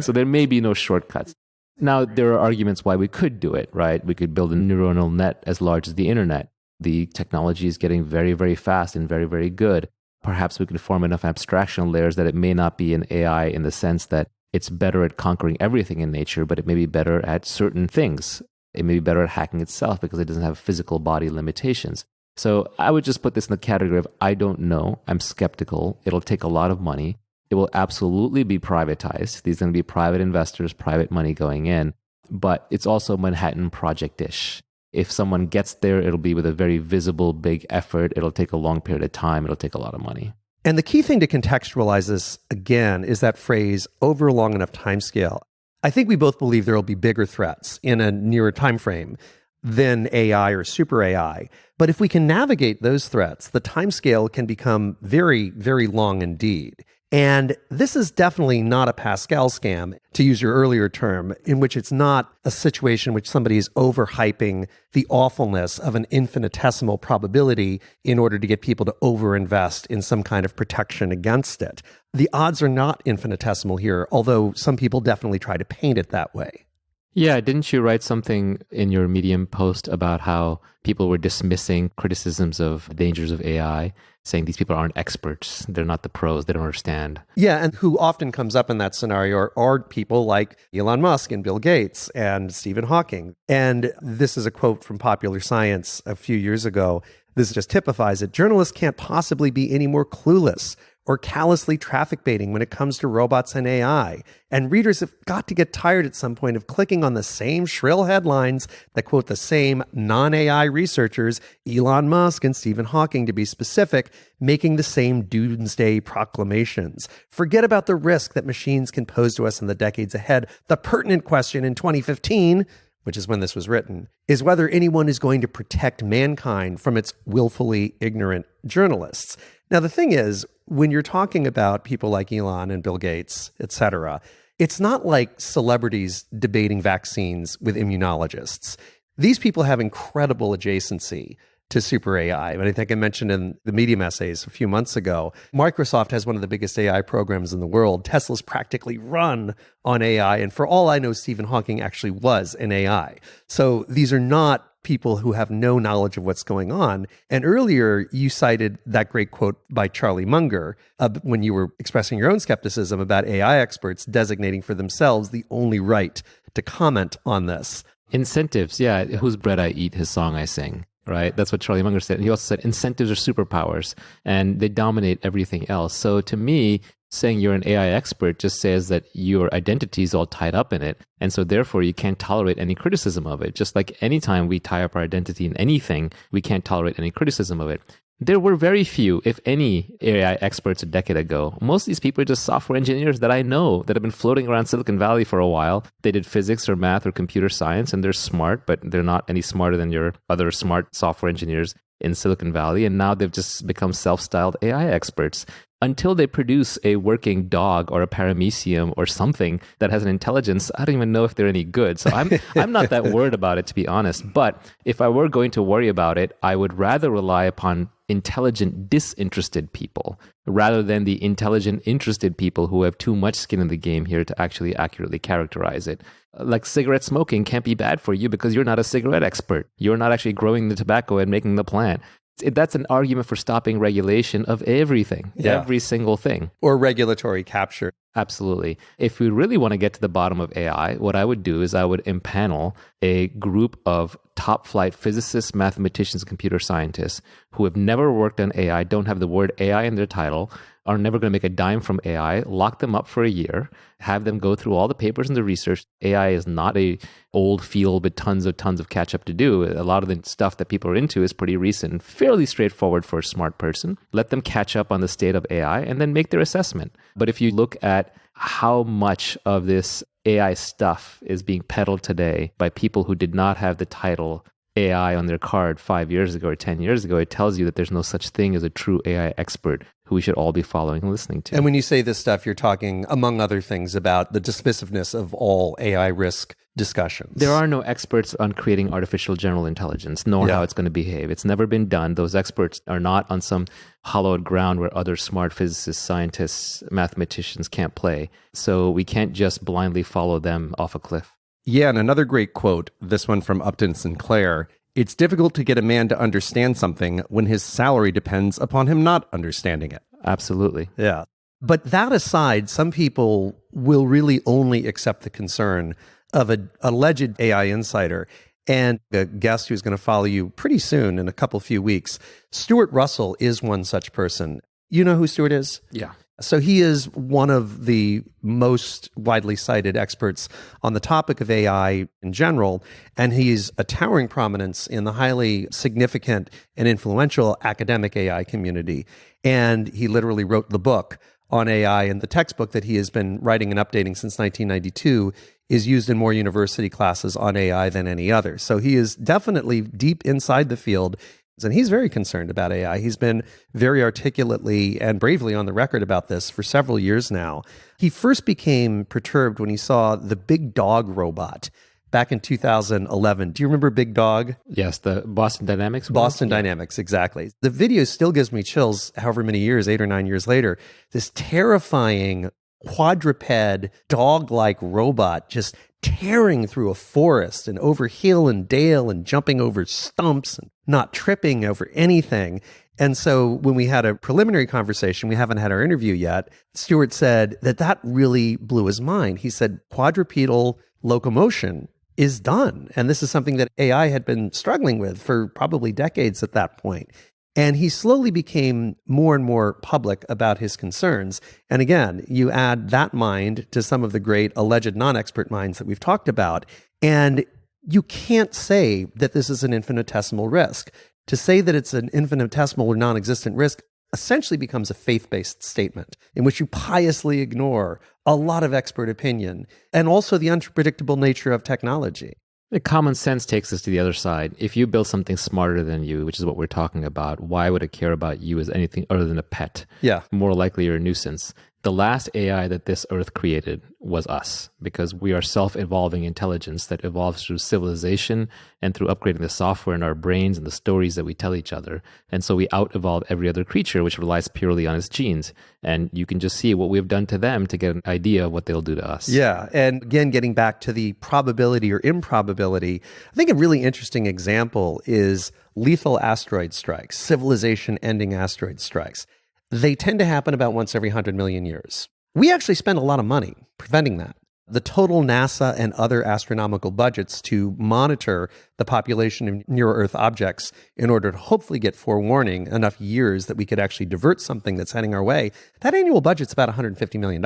So there may be no shortcuts. Now, there are arguments why we could do it, right? We could build a neuronal net as large as the internet. The technology is getting very, very fast and very, very good. Perhaps we could form enough abstraction layers that it may not be an AI in the sense that it's better at conquering everything in nature, but it may be better at certain things. It may be better at hacking itself because it doesn't have physical body limitations. So I would just put this in the category of I don't know. I'm skeptical. It'll take a lot of money. It will absolutely be privatized. These are going to be private investors, private money going in. But it's also Manhattan Project-ish. If someone gets there, it'll be with a very visible, big effort. It'll take a long period of time. It'll take a lot of money. And the key thing to contextualize this, again, is that phrase, over a long enough timescale. I think we both believe there will be bigger threats in a nearer time frame than AI or super AI. But if we can navigate those threats, the timescale can become very, very long indeed. And this is definitely not a Pascal scam, to use your earlier term, in which it's not a situation in which somebody is overhyping the awfulness of an infinitesimal probability in order to get people to overinvest in some kind of protection against it. The odds are not infinitesimal here, although some people definitely try to paint it that way. Yeah, didn't you write something in your Medium post about how people were dismissing criticisms of the dangers of AI, saying these people aren't experts, they're not the pros, they don't understand? Yeah, and who often comes up in that scenario are people like Elon Musk and Bill Gates and Stephen Hawking. And this is a quote from Popular Science a few years ago. This just typifies it. Journalists can't possibly be any more clueless or callously traffic baiting when it comes to robots and AI. And readers have got to get tired at some point of clicking on the same shrill headlines that quote the same non-AI researchers, Elon Musk and Stephen Hawking to be specific, making the same doomsday proclamations. Forget about the risk that machines can pose to us in the decades ahead. The pertinent question in 2015, which is when this was written, is whether anyone is going to protect mankind from its willfully ignorant journalists. Now, the thing is, when you're talking about people like Elon and Bill Gates, et cetera, it's not like celebrities debating vaccines with immunologists. These people have incredible adjacency to super AI. And I think I mentioned in the Medium essays a few months ago, Microsoft has one of the biggest AI programs in the world. Tesla's practically run on AI. And for all I know, Stephen Hawking actually was an AI. So these are not people who have no knowledge of what's going on. And earlier, you cited that great quote by Charlie Munger when you were expressing your own skepticism about AI experts designating for themselves the only right to comment on this. Incentives, yeah. Whose bread I eat, his song I sing. Right? That's what Charlie Munger said. He also said incentives are superpowers and they dominate everything else. So to me, Saying you're an AI expert just says that your identity is all tied up in it. And so therefore you can't tolerate any criticism of it. Just like anytime we tie up our identity in anything, we can't tolerate any criticism of it. There were very few, if any, AI experts a decade ago. Most of these people are just software engineers that I know that have been floating around Silicon Valley for a while. They did physics or math or computer science, and they're smart, but they're not any smarter than your other smart software engineers in Silicon Valley. And now they've just become self-styled AI experts. Until they produce a working dog or a paramecium or something that has an intelligence, I don't even know if they're any good. So I'm not that worried about it, to be honest. But if I were going to worry about it, I would rather rely upon intelligent, disinterested people rather than the intelligent, interested people who have too much skin in the game here to actually accurately characterize it. Like cigarette smoking can't be bad for you because you're not a cigarette expert. You're not actually growing the tobacco and making the plant. That's an argument for stopping regulation of everything, every single thing. Or regulatory capture. Absolutely. If we really want to get to the bottom of AI, what I would do is I would impanel a group of top flight physicists, mathematicians, computer scientists who have never worked on AI, don't have the word AI in their title, are never going to make a dime from AI, lock them up for a year, have them go through all the papers and the research. AI is not a old field with tons of catch up to do. A lot of the stuff that people are into is pretty recent and fairly straightforward for a smart person. Let them catch up on the state of AI and then make their assessment. But if you look at how much of this AI stuff is being peddled today by people who did not have the title AI on their card 5 years ago or 10 years ago, it tells you that there's no such thing as a true AI expert who we should all be following and listening to. And when you say this stuff, you're talking, among other things, about the dismissiveness of all AI risk discussions. There are no experts on creating artificial general intelligence, nor how it's going to behave. It's never been done. Those experts are not on some hallowed ground where other smart physicists, scientists, mathematicians can't play. So we can't just blindly follow them off a cliff. Yeah, and another great quote, this one from Upton Sinclair, "It's difficult to get a man to understand something when his salary depends upon him not understanding it." Absolutely. Yeah. But that aside, some people will really only accept the concern of an alleged AI insider. And a guest who's going to follow you pretty soon in a few weeks, Stuart Russell is one such person. You know who Stuart is? Yeah. So he is one of the most widely cited experts on the topic of AI in general, and he's a towering prominence in the highly significant and influential academic AI community. And he literally wrote the book on AI, and the textbook that he has been writing and updating since 1992 is used in more university classes on AI than any other. So he is definitely deep inside the field. And he's very concerned about AI. He's been very articulately and bravely on the record about this for several years now. He first became perturbed when he saw the Big Dog robot back in 2011. Do you remember Big Dog? Yes, the Boston Dynamics one? Boston Dynamics, exactly. The video still gives me chills however many years, 8 or 9 years later. This terrifying quadruped dog-like robot just tearing through a forest and over hill and dale and jumping over stumps and not tripping over anything. And so when we had a preliminary conversation, we haven't had our interview yet, Stuart said that really blew his mind. He said quadrupedal locomotion is done. And this is something that AI had been struggling with for probably decades at that point. And he slowly became more and more public about his concerns. And again, you add that mind to some of the great alleged non-expert minds that we've talked about, and you can't say that this is an infinitesimal risk. To say that it's an infinitesimal or non-existent risk essentially becomes a faith-based statement in which you piously ignore a lot of expert opinion and also the unpredictable nature of technology. The common sense takes us to the other side. If you build something smarter than you, which is what we're talking about, why would it care about you as anything other than a pet? Yeah. More likely you're a nuisance. The last AI that this earth created was us, because we are self-evolving intelligence that evolves through civilization and through upgrading the software in our brains and the stories that we tell each other. And so we out-evolve every other creature, which relies purely on its genes. And you can just see what we've done to them to get an idea of what they'll do to us. Yeah. And again, getting back to the probability or improbability, I think a really interesting example is lethal asteroid strikes, civilization-ending asteroid strikes. They tend to happen about once every 100 million years. We actually spend a lot of money preventing that. the total NASA and other astronomical budgets to monitor the population of near-Earth objects in order to hopefully get forewarning enough years that we could actually divert something that's heading our way, that annual budget's about $150 million.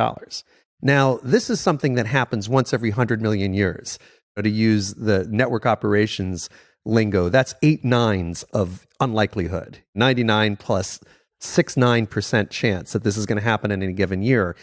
Now, this is something that happens once every 100 million years. To use the network operations lingo, that's 8 nines of unlikelihood, 99 plus 69% chance that this is going to happen in any given year.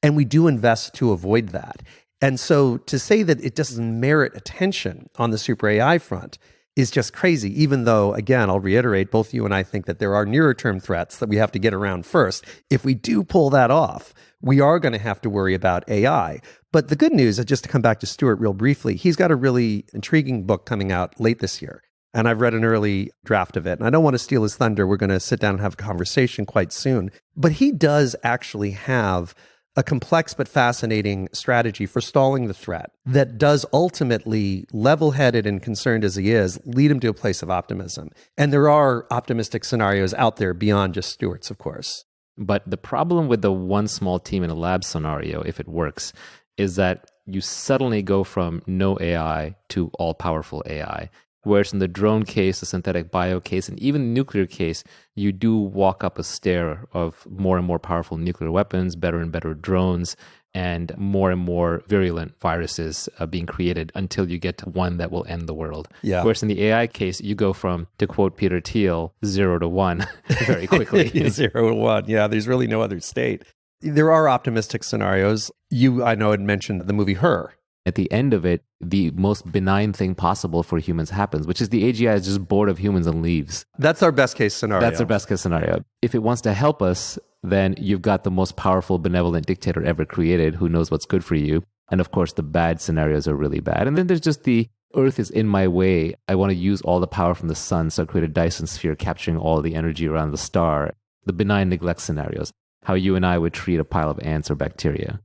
And we do invest to avoid that. And so to say that it doesn't merit attention on the super AI front is just crazy, even though, again, I'll reiterate, both you and I think that there are nearer term threats that we have to get around first. If we do pull that off, we are going to have to worry about AI. But the good news is, just to come back to Stuart real briefly, he's got a really intriguing book coming out late this year. And I've read an early draft of it. And I don't want to steal his thunder. We're going to sit down and have a conversation quite soon. But he does actually have a complex but fascinating strategy for stalling the threat that does ultimately, level-headed and concerned as he is, lead him to a place of optimism. And there are optimistic scenarios out there beyond just Stuart's, of course. But the problem with the one small team in a lab scenario, if it works, is that you suddenly go from no AI to all-powerful AI. Whereas in the drone case, the synthetic bio case, and even the nuclear case, you do walk up a stair of more and more powerful nuclear weapons, better and better drones, and more virulent viruses being created until you get to one that will end the world. Yeah. Whereas in the AI case, you go from, to quote Peter Thiel, 0 to 1 very quickly. 0 to 1. Yeah, there's really no other state. There are optimistic scenarios. You, I know, had mentioned the movie Her. At the end of it, the most benign thing possible for humans happens, which is the AGI is just bored of humans and leaves. That's our best case scenario. That's our best case scenario. If it wants to help us, then you've got the most powerful, benevolent dictator ever created who knows what's good for you. And of course, the bad scenarios are really bad. And then there's just the Earth is in my way. I want to use all the power from the sun, so I create a Dyson sphere capturing all the energy around the star. The benign neglect scenarios, how you and I would treat a pile of ants or bacteria.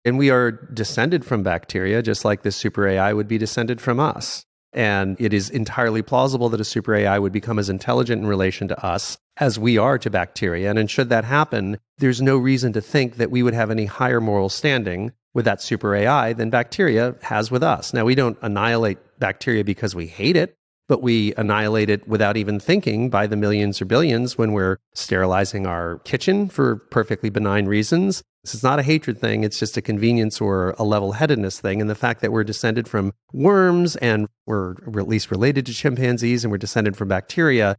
And we are descended from bacteria, just like this super AI would be descended from us. And it is entirely plausible that a super AI would become as intelligent in relation to us as we are to bacteria. And should that happen, there's no reason to think that we would have any higher moral standing with that super AI than bacteria has with us. Now, we don't annihilate bacteria because we hate it, but we annihilate it without even thinking by the millions or billions when we're sterilizing our kitchen for perfectly benign reasons. This is not a hatred thing. It's just a convenience or a level-headedness thing. And the fact that we're descended from worms and we're at least related to chimpanzees and we're descended from bacteria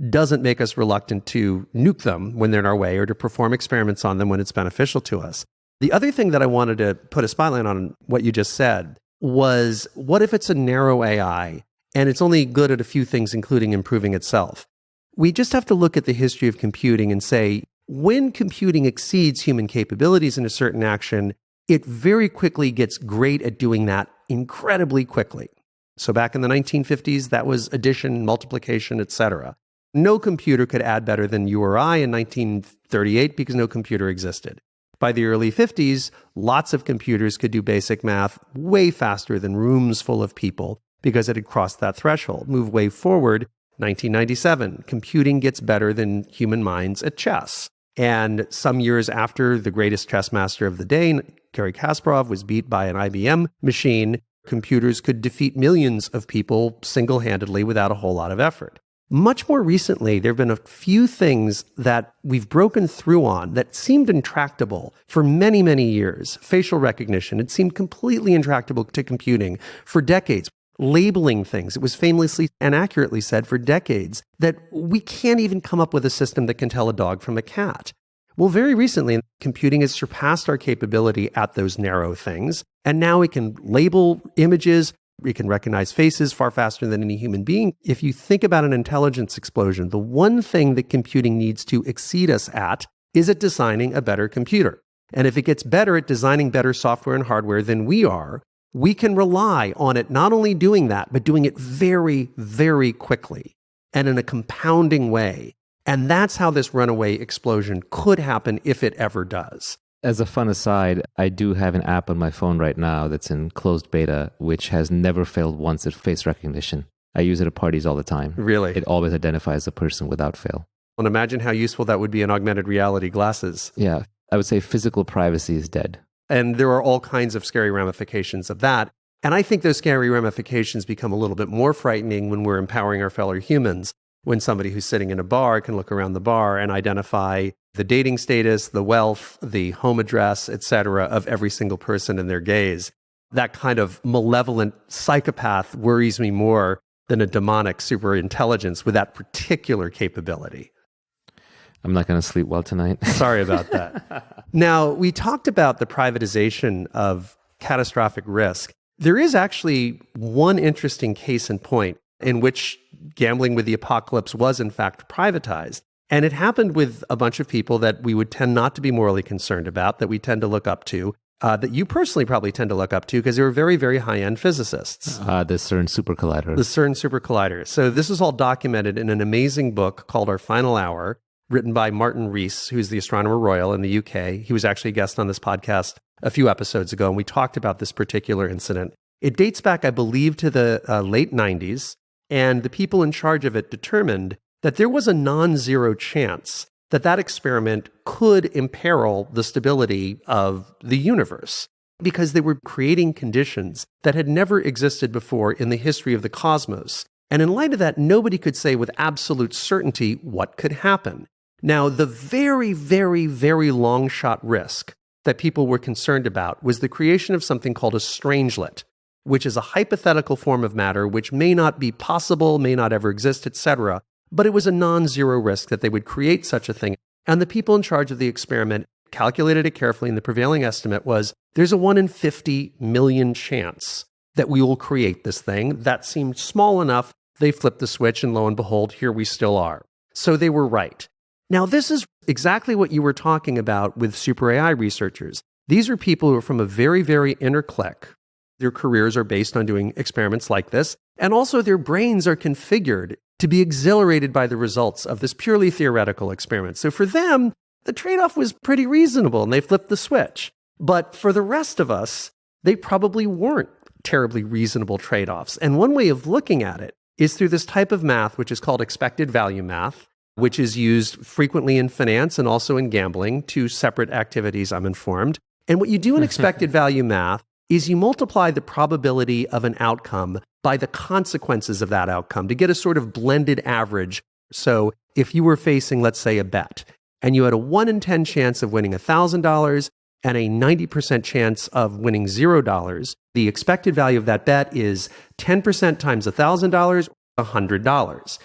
doesn't make us reluctant to nuke them when they're in our way or to perform experiments on them when it's beneficial to us. The other thing that I wanted to put a spotlight on what you just said was, what if it's a narrow AI and it's only good at a few things, including improving itself? We just have to look at the history of computing and say, when computing exceeds human capabilities in a certain action, it very quickly gets great at doing that incredibly quickly. So back in the 1950s, that was addition, multiplication, etc. No computer could add better than you or I in 1938 because no computer existed. By the early 50s, lots of computers could do basic math way faster than rooms full of people because it had crossed that threshold. Move way forward, 1997, computing gets better than human minds at chess. And some years after the greatest chess master of the day, Garry Kasparov, was beat by an IBM machine, computers could defeat millions of people single-handedly without a whole lot of effort. Much more recently, there have been a few things that we've broken through on that seemed intractable for many, many years. Facial recognition, it seemed completely intractable to computing for decades. Labeling things, it was famously and accurately said for decades that we can't even come up with a system that can tell a dog from a cat. Well, very recently, computing has surpassed our capability at those narrow things. And now we can label images, we can recognize faces far faster than any human being. If you think about an intelligence explosion, the one thing that computing needs to exceed us at is at designing a better computer. And if it gets better at designing better software and hardware than we are, we can rely on it not only doing that, but doing it very, very quickly and in a compounding way. And that's how this runaway explosion could happen if it ever does. As a fun aside, I do have an app on my phone right now that's in closed beta, which has never failed once at face recognition. I use it at parties all the time. Really? It always identifies the person without fail. And imagine how useful that would be in augmented reality glasses. Yeah. I would say physical privacy is dead. And there are all kinds of scary ramifications of that. And I think those scary ramifications become a little bit more frightening when we're empowering our fellow humans, when somebody who's sitting in a bar can look around the bar and identify the dating status, the wealth, the home address, etc., of every single person in their gaze. That kind of malevolent psychopath worries me more than a demonic superintelligence with that particular capability. I'm not going to sleep well tonight. Sorry about that. Now, we talked about the privatization of catastrophic risk. There is actually one interesting case in point in which gambling with the apocalypse was in fact privatized. And it happened with a bunch of people that we would tend not to be morally concerned about, that we tend to look up to, that you personally probably tend to look up to because they were very, very high-end physicists. The CERN Super Collider. The CERN Super Collider. So this is all documented in an amazing book called Our Final Hour, written by Martin Rees, who's the Astronomer Royal in the UK. He was actually a guest on this podcast a few episodes ago, and we talked about this particular incident. It dates back, I believe, to the late 90s, and the people in charge of it determined that there was a non-zero chance that that experiment could imperil the stability of the universe, because they were creating conditions that had never existed before in the history of the cosmos. And in light of that, nobody could say with absolute certainty what could happen. Now, the very, very, very long shot risk that people were concerned about was the creation of something called a strangelet, which is a hypothetical form of matter which may not be possible, may not ever exist, etc. But it was a non-zero risk that they would create such a thing. And the people in charge of the experiment calculated it carefully, and the prevailing estimate was there's a 1 in 50 million chance that we will create this thing. That seemed small enough. They flipped the switch, and lo and behold, here we still are. So they were right. Now, this is exactly what you were talking about with super AI researchers. These are people who are from a very, very inner clique. Their careers are based on doing experiments like this, and also their brains are configured to be exhilarated by the results of this purely theoretical experiment. So for them, the trade-off was pretty reasonable, and they flipped the switch. But for the rest of us, they probably weren't terribly reasonable trade-offs. And one way of looking at it is through this type of math, which is called expected value math, which is used frequently in finance and also in gambling, two separate activities, I'm informed. And what you do in expected value math is you multiply the probability of an outcome by the consequences of that outcome to get a sort of blended average. So if you were facing, let's say, a bet, and you had a 1 in 10 chance of winning $1,000 and a 90% chance of winning $0, the expected value of that bet is 10% times $1,000, $100.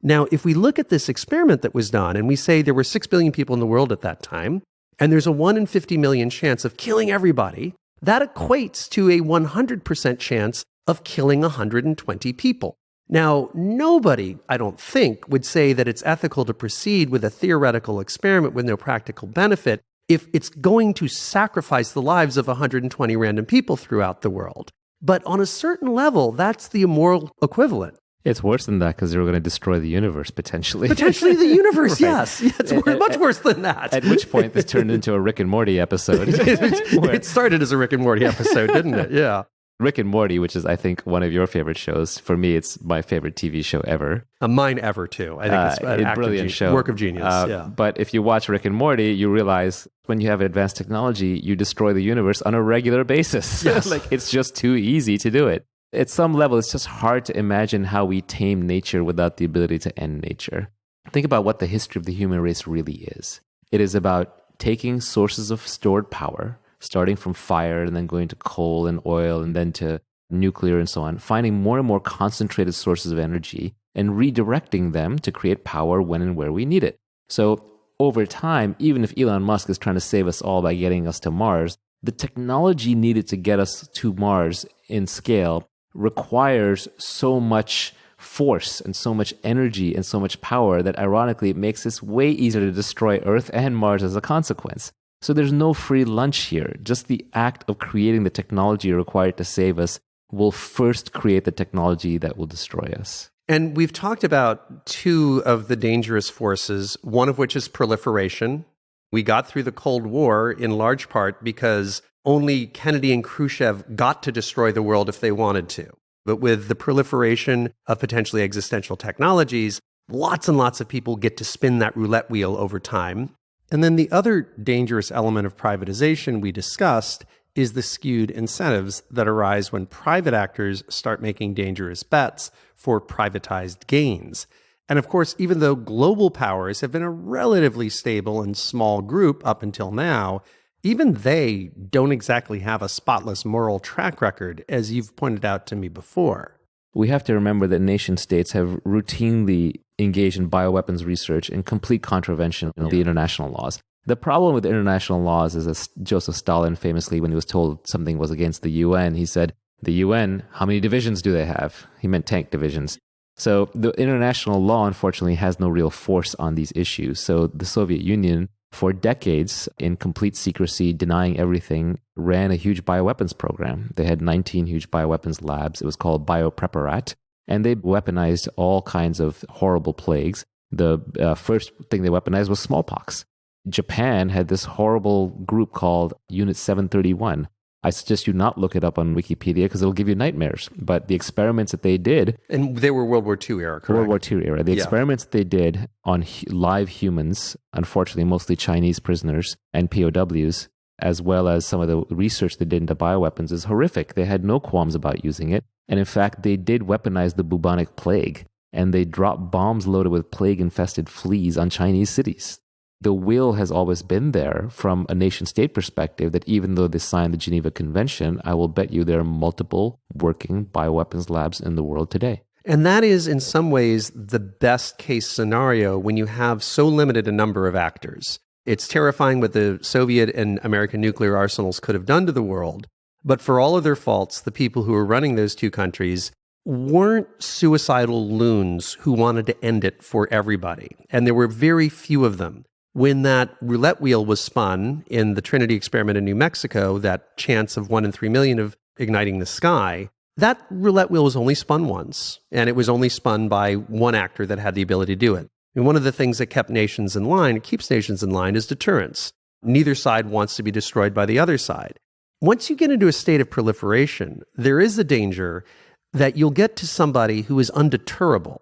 Now, if we look at this experiment that was done, and we say there were 6 billion people in the world at that time, and there's a 1 in 50 million chance of killing everybody, that equates to a 100% chance of killing 120 people. Now, nobody, I don't think, would say that it's ethical to proceed with a theoretical experiment with no practical benefit if it's going to sacrifice the lives of 120 random people throughout the world. But on a certain level, that's the immoral equivalent. It's worse than that because they were going to destroy the universe potentially. Potentially the universe, Right. yes. Yeah, it's much worse than that. At which point this turned into a Rick and Morty episode. It started as a Rick and Morty episode, didn't it? Yeah. Rick and Morty, which is, I think, one of your favorite shows. For me, it's my favorite TV show ever. Mine ever, too. I think it's an a brilliant show. Work of genius, yeah. But if you watch Rick and Morty, you realize when you have advanced technology, you destroy the universe on a regular basis. Yes. Like, it's just too easy to do it. At some level, it's just hard to imagine how we tame nature without the ability to end nature. Think about what the history of the human race really is. It is about taking sources of stored power, starting from fire and then going to coal and oil and then to nuclear and so on, finding more and more concentrated sources of energy and redirecting them to create power when and where we need it. So over time, even if Elon Musk is trying to save us all by getting us to Mars, the technology needed to get us to Mars in scale requires so much force and so much energy and so much power that ironically it makes it way easier to destroy Earth and Mars as a consequence. So there's no free lunch here. Just the act of creating the technology required to save us will first create the technology that will destroy us. And we've talked about two of the dangerous forces, one of which is proliferation. We got through the Cold War in large part because only Kennedy and Khrushchev got to destroy the world if they wanted to. But with the proliferation of potentially existential technologies, lots and lots of people get to spin that roulette wheel over time. And then the other dangerous element of privatization we discussed is the skewed incentives that arise when private actors start making dangerous bets for privatized gains. And of course, even though global powers have been a relatively stable and small group up until now, even they don't exactly have a spotless moral track record, as you've pointed out to me before. We have to remember that nation states have routinely engaged in bioweapons research in complete contravention of the international laws. The problem with international laws is, as Joseph Stalin famously, when he was told something was against the UN, he said, the UN, how many divisions do they have? He meant tank divisions. So the international law, unfortunately, has no real force on these issues. So the Soviet Union, for decades, in complete secrecy, denying everything, ran a huge bioweapons program. They had 19 huge bioweapons labs. It was called Biopreparat, and they weaponized all kinds of horrible plagues. The first thing they weaponized was smallpox. Japan had this horrible group called Unit 731. I suggest you not look it up on Wikipedia because it'll give you nightmares. But the experiments that they did... And they were World War II era, correct? World War II era. The experiments that they did on live humans, unfortunately mostly Chinese prisoners and POWs, as well as some of the research they did into bioweapons, is horrific. They had no qualms about using it. And in fact, they did weaponize the bubonic plague. And they dropped bombs loaded with plague-infested fleas on Chinese cities. The will has always been there from a nation-state perspective that even though they signed the Geneva Convention, I will bet you there are multiple working bioweapons labs in the world today. And that is, in some ways, the best case scenario when you have so limited a number of actors. It's terrifying what the Soviet and American nuclear arsenals could have done to the world. But for all of their faults, the people who were running those two countries weren't suicidal loons who wanted to end it for everybody. And there were very few of them. When that roulette wheel was spun in the Trinity experiment in New Mexico, that chance of 1 in 3 million of igniting the sky, that roulette wheel was only spun once, and it was only spun by one actor that had the ability to do it. And one of the things that kept nations in line, it keeps nations in line, is deterrence. Neither side wants to be destroyed by the other side. Once you get into a state of proliferation, there is a danger that you'll get to somebody who is undeterrable.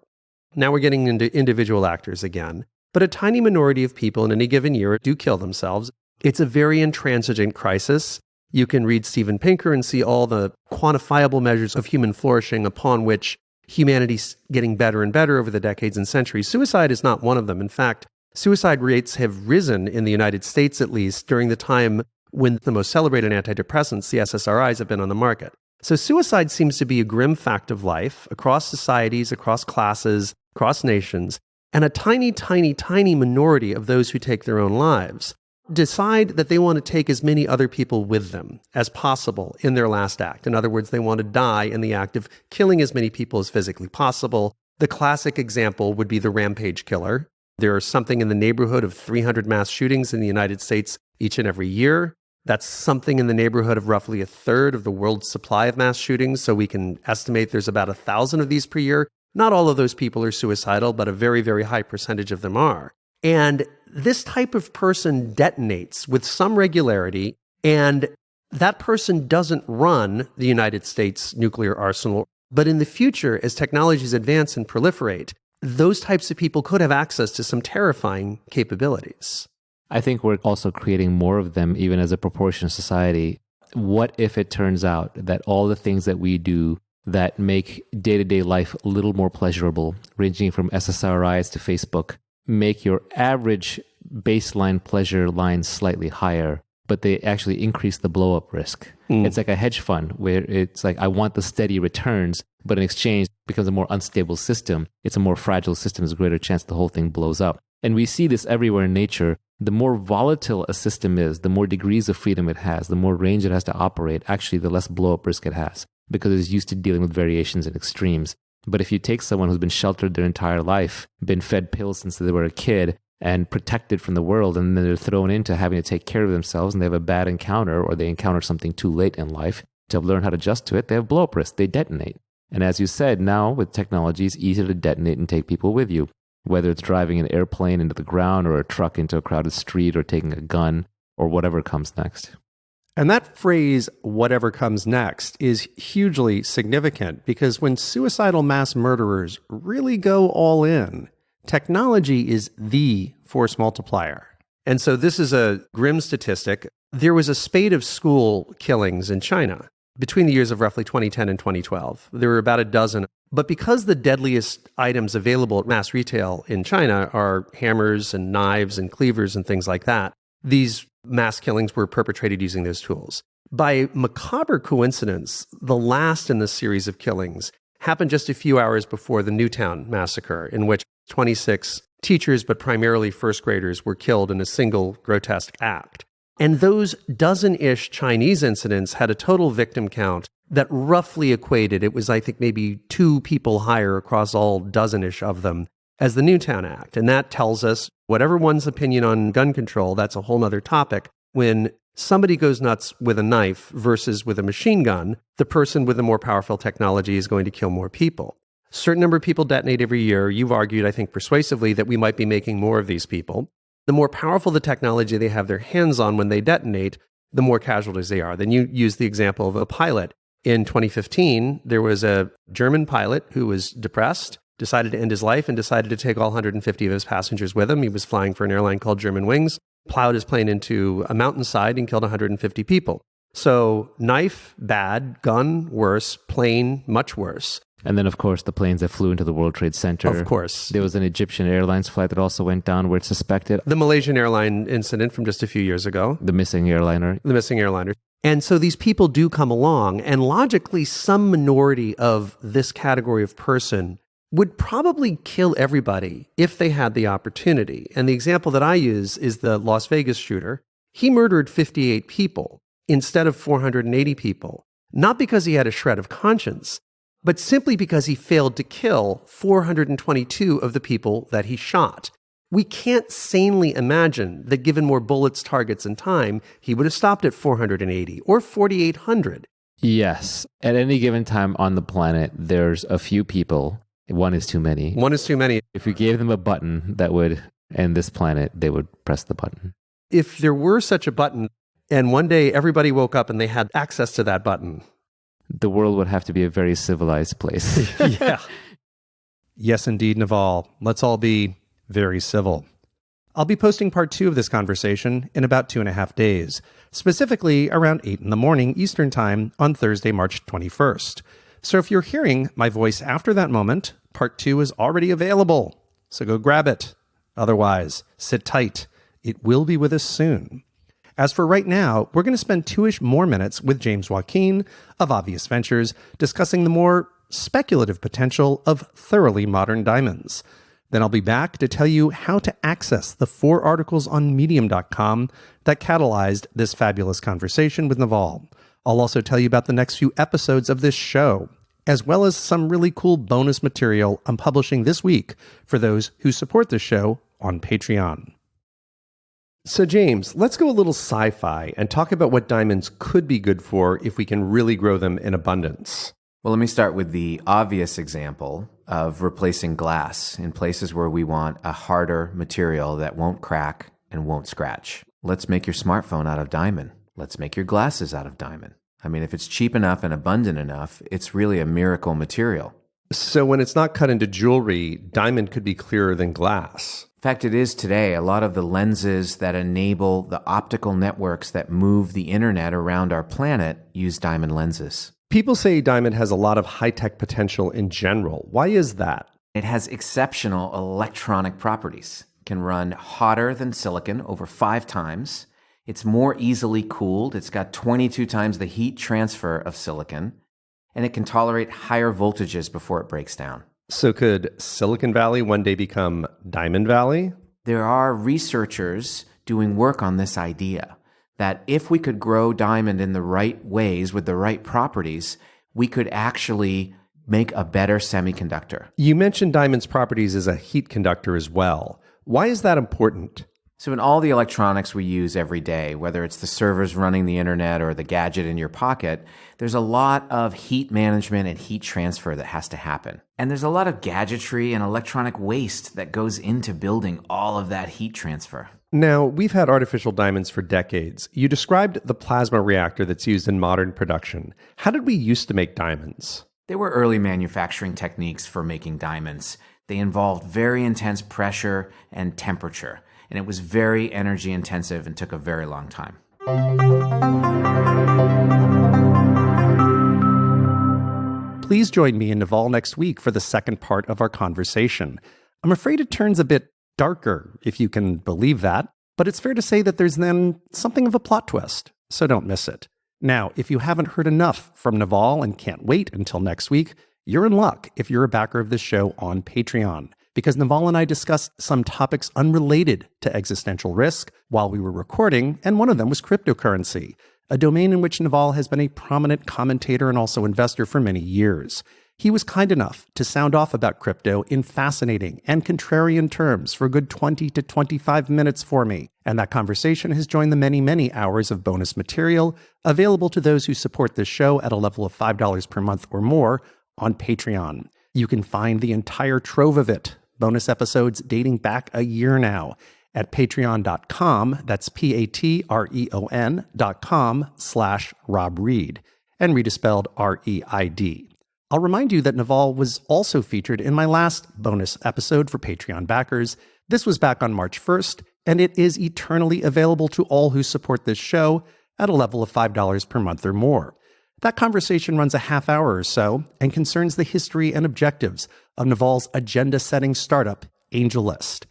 Now we're getting into individual actors again. But a tiny minority of people in any given year do kill themselves. It's a very intransigent crisis. You can read Steven Pinker and see all the quantifiable measures of human flourishing upon which humanity's getting better and better over the decades and centuries. Suicide is not one of them. In fact, suicide rates have risen in the United States, at least, during the time when the most celebrated antidepressants, the SSRIs, have been on the market. So suicide seems to be a grim fact of life across societies, across classes, across nations. And a tiny, tiny, tiny minority of those who take their own lives decide that they want to take as many other people with them as possible in their last act. In other words, they want to die in the act of killing as many people as physically possible. The classic example would be the rampage killer. There are something in the neighborhood of 300 mass shootings in the United States each and every year. That's something in the neighborhood of roughly a third of the world's supply of mass shootings. So we can estimate there's about 1,000 of these per year. Not all of those people are suicidal, but a very, very high percentage of them are. And this type of person detonates with some regularity, and that person doesn't run the United States nuclear arsenal. But in the future, as technologies advance and proliferate, those types of people could have access to some terrifying capabilities. I think we're also creating more of them, even as a proportion of society. What if it turns out that all the things that we do that make day-to-day life a little more pleasurable, ranging from SSRIs to Facebook, make your average baseline pleasure line slightly higher, but they actually increase the blow-up risk. It's like a hedge fund where it's like, I want the steady returns, but in exchange, it becomes a more unstable system. It's a more fragile system. There's a greater chance the whole thing blows up. And we see this everywhere in nature. The more volatile a system is, the more degrees of freedom it has, the more range it has to operate, actually the less blow-up risk it has, because it's used to dealing with variations and extremes. But if you take someone who's been sheltered their entire life, been fed pills since they were a kid, and protected from the world, and then they're thrown into having to take care of themselves, and they have a bad encounter, or they encounter something too late in life, to learn how to adjust to it, they have blow-up risk, they detonate. And as you said, now with technology, it's easier to detonate and take people with you, whether it's driving an airplane into the ground, or a truck into a crowded street, or taking a gun, or whatever comes next. And that phrase, whatever comes next, is hugely significant because when suicidal mass murderers really go all in, technology is the force multiplier. And so this is a grim statistic. There was a spate of school killings in China between the years of roughly 2010 and 2012. There were about a dozen. But because the deadliest items available at mass retail in China are hammers and knives and cleavers and things like that, these mass killings were perpetrated using those tools. By macabre coincidence, the last in this series of killings happened just a few hours before the Newtown massacre, in which 26 teachers, but primarily first graders, were killed in a single grotesque act. And those dozen-ish Chinese incidents had a total victim count that roughly equated, it was, I think, maybe 2 people higher across all dozen-ish of them, as the Newtown Act. And that tells us, whatever one's opinion on gun control, that's a whole other topic. When somebody goes nuts with a knife versus with a machine gun, the person with the more powerful technology is going to kill more people. A certain number of people detonate every year. You've argued, I think, persuasively that we might be making more of these people. The more powerful the technology they have their hands on when they detonate, the more casualties they are. Then you use the example of a pilot. In 2015, there was a German pilot who was depressed, decided to end his life, and decided to take all 150 of his passengers with him. He was flying for an airline called German Wings, plowed his plane into a mountainside and killed 150 people. So knife, bad; gun, worse; plane, much worse. And then, of course, the planes that flew into the World Trade Center. Of course. There was an Egyptian Airlines flight that also went down where it's suspected. The Malaysian airline incident from just a few years ago. The missing airliner. The missing airliner. And so these people do come along, and logically, some minority of this category of person would probably kill everybody if they had the opportunity. And the example that I use is the Las Vegas shooter. He murdered 58 people instead of 480 people, not because he had a shred of conscience, but simply because he failed to kill 422 of the people that he shot. We can't sanely imagine that given more bullets, targets, and time, he would have stopped at 480 or 4,800. Yes. At any given time on the planet, there's a few people. One is too many. One is too many. If you gave them a button that would end this planet, they would press the button. If there were such a button, and one day everybody woke up and they had access to that button, the world would have to be a very civilized place. Yeah. Yes, indeed, Naval. Let's all be very civil. I'll be posting part 2 of this conversation in about 2.5 days, specifically around 8 in the morning Eastern Time on Thursday, March 21st. So if you're hearing my voice after that moment, part 2 is already available. So go grab it. Otherwise, sit tight. It will be with us soon. As for right now, we're going to spend 2-ish more minutes with James Joaquin of Obvious Ventures discussing the more speculative potential of thoroughly modern diamonds. Then I'll be back to tell you how to access the 4 articles on Medium.com that catalyzed this fabulous conversation with Naval. I'll also tell you about the next few episodes of this show, as well as some really cool bonus material I'm publishing this week for those who support the show on Patreon. So James, let's go a little sci-fi and talk about what diamonds could be good for if we can really grow them in abundance. Well, let me start with the obvious example of replacing glass in places where we want a harder material that won't crack and won't scratch. Let's make your smartphone out of diamond. Let's make your glasses out of diamond. I mean, if it's cheap enough and abundant enough, it's really a miracle material. So when it's not cut into jewelry, diamond could be clearer than glass. In fact, it is today. A lot of the lenses that enable the optical networks that move the internet around our planet use diamond lenses. People say diamond has a lot of high-tech potential in general. Why is that? It has exceptional electronic properties. It can run hotter than silicon over 5 times. It's more easily cooled. It's got 22 times the heat transfer of silicon. And it can tolerate higher voltages before it breaks down. So could Silicon Valley one day become Diamond Valley? There are researchers doing work on this idea that if we could grow diamond in the right ways with the right properties, we could actually make a better semiconductor. You mentioned diamond's properties as a heat conductor as well. Why is that important? So in all the electronics we use every day, whether it's the servers running the internet or the gadget in your pocket, there's a lot of heat management and heat transfer that has to happen. And there's a lot of gadgetry and electronic waste that goes into building all of that heat transfer. Now, we've had artificial diamonds for decades. You described the plasma reactor that's used in modern production. How did we used to make diamonds? There were early manufacturing techniques for making diamonds. They involved very intense pressure and temperature. and it was very energy intensive and took a very long time. Please join me in Naval next week for the second part of our conversation. I'm afraid it turns a bit darker, if you can believe that, but it's fair to say that there's then something of a plot twist, so don't miss it. Now, if you haven't heard enough from Naval and can't wait until next week, you're in luck if you're a backer of this show on Patreon, because Naval and I discussed some topics unrelated to existential risk while we were recording, and one of them was cryptocurrency, a domain in which Naval has been a prominent commentator and also investor for many years. He was kind enough to sound off about crypto in fascinating and contrarian terms for a good 20 to 25 minutes for me, and that conversation has joined the many, many hours of bonus material available to those who support this show at a level of $5 per month or more on Patreon. You can find the entire trove of it, bonus episodes dating back a year now, at patreon.com, that's patreon.com/Rob Reid, and Reid is spelled R-E-I-D. I'll remind you that Naval was also featured in my last bonus episode for Patreon backers. This was back on March 1st, and it is eternally available to all who support this show at a level of $5 per month or more. That conversation runs a half hour or so and concerns the history and objectives of Naval's agenda-setting startup, AngelList.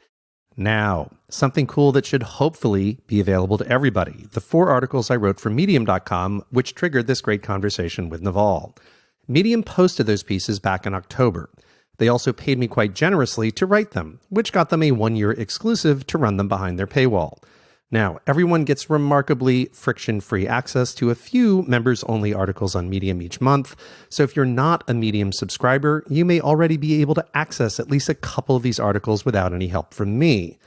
Now, something cool that should hopefully be available to everybody. The 4 articles I wrote for Medium.com, which triggered this great conversation with Naval. Medium posted those pieces back in October. They also paid me quite generously to write them, which got them a 1-year exclusive to run them behind their paywall. Now, everyone gets remarkably friction-free access to a few members-only articles on Medium each month, so if you're not a Medium subscriber, you may already be able to access at least a couple of these articles without any help from me.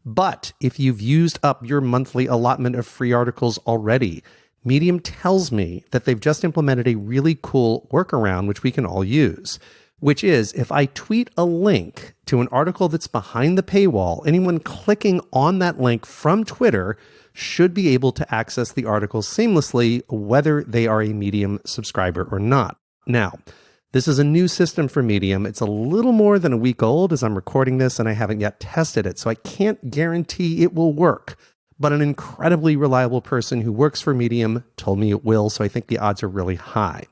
But if you've used up your monthly allotment of free articles already, Medium tells me that they've just implemented a really cool workaround which we can all use, which is if I tweet a link to an article that's behind the paywall, anyone clicking on that link from Twitter should be able to access the article seamlessly, whether they are a Medium subscriber or not. Now, this is a new system for Medium. It's a little more than a week old as I'm recording this, and I haven't yet tested it, so I can't guarantee it will work. But an incredibly reliable person who works for Medium told me it will, so I think the odds are really high.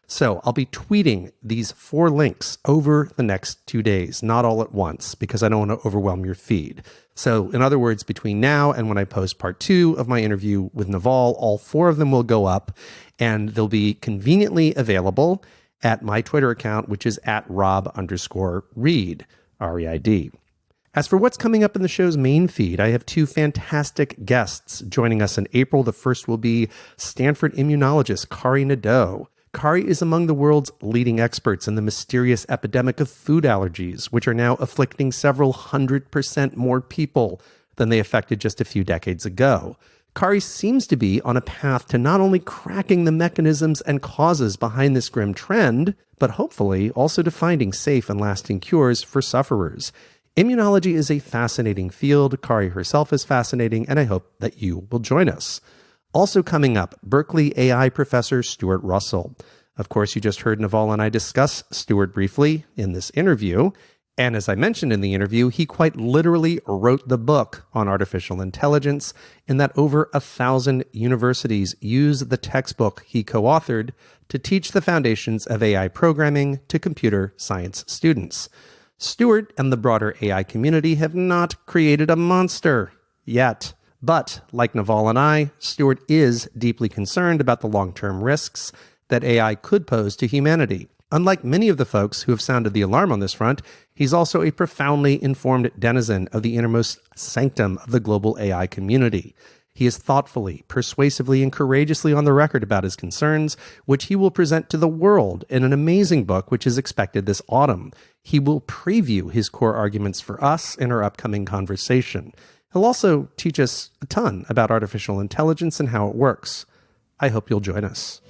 So I'll be tweeting these 4 links over the next 2 days, not all at once, because I don't want to overwhelm your feed. So in other words, between now and when I post part 2 of my interview with Naval, all 4 of them will go up, and they'll be conveniently available at my Twitter account, which is at Rob_Reid, R-E-I-D. As for what's coming up in the show's main feed, I have 2 fantastic guests joining us in April. The first will be Stanford immunologist Kari Nadeau. Kari is among the world's leading experts in the mysterious epidemic of food allergies, which are now afflicting several 100% more people than they affected just a few decades ago. Kari seems to be on a path to not only cracking the mechanisms and causes behind this grim trend, but hopefully also to finding safe and lasting cures for sufferers. Immunology is a fascinating field. Kari herself is fascinating, and I hope that you will join us. Also coming up, Berkeley AI professor Stuart Russell. Of course, you just heard Naval and I discuss Stuart briefly in this interview. And as I mentioned in the interview, he quite literally wrote the book on artificial intelligence, in that over 1,000 universities use the textbook he co-authored to teach the foundations of AI programming to computer science students. Stuart and the broader AI community have not created a monster yet. But, like Naval and I, Stuart is deeply concerned about the long-term risks that AI could pose to humanity. Unlike many of the folks who have sounded the alarm on this front, he's also a profoundly informed denizen of the innermost sanctum of the global AI community. He is thoughtfully, persuasively, and courageously on the record about his concerns, which he will present to the world in an amazing book which is expected this autumn. He will preview his core arguments for us in our upcoming conversation. He'll also teach us a ton about artificial intelligence and how it works. I hope you'll join us.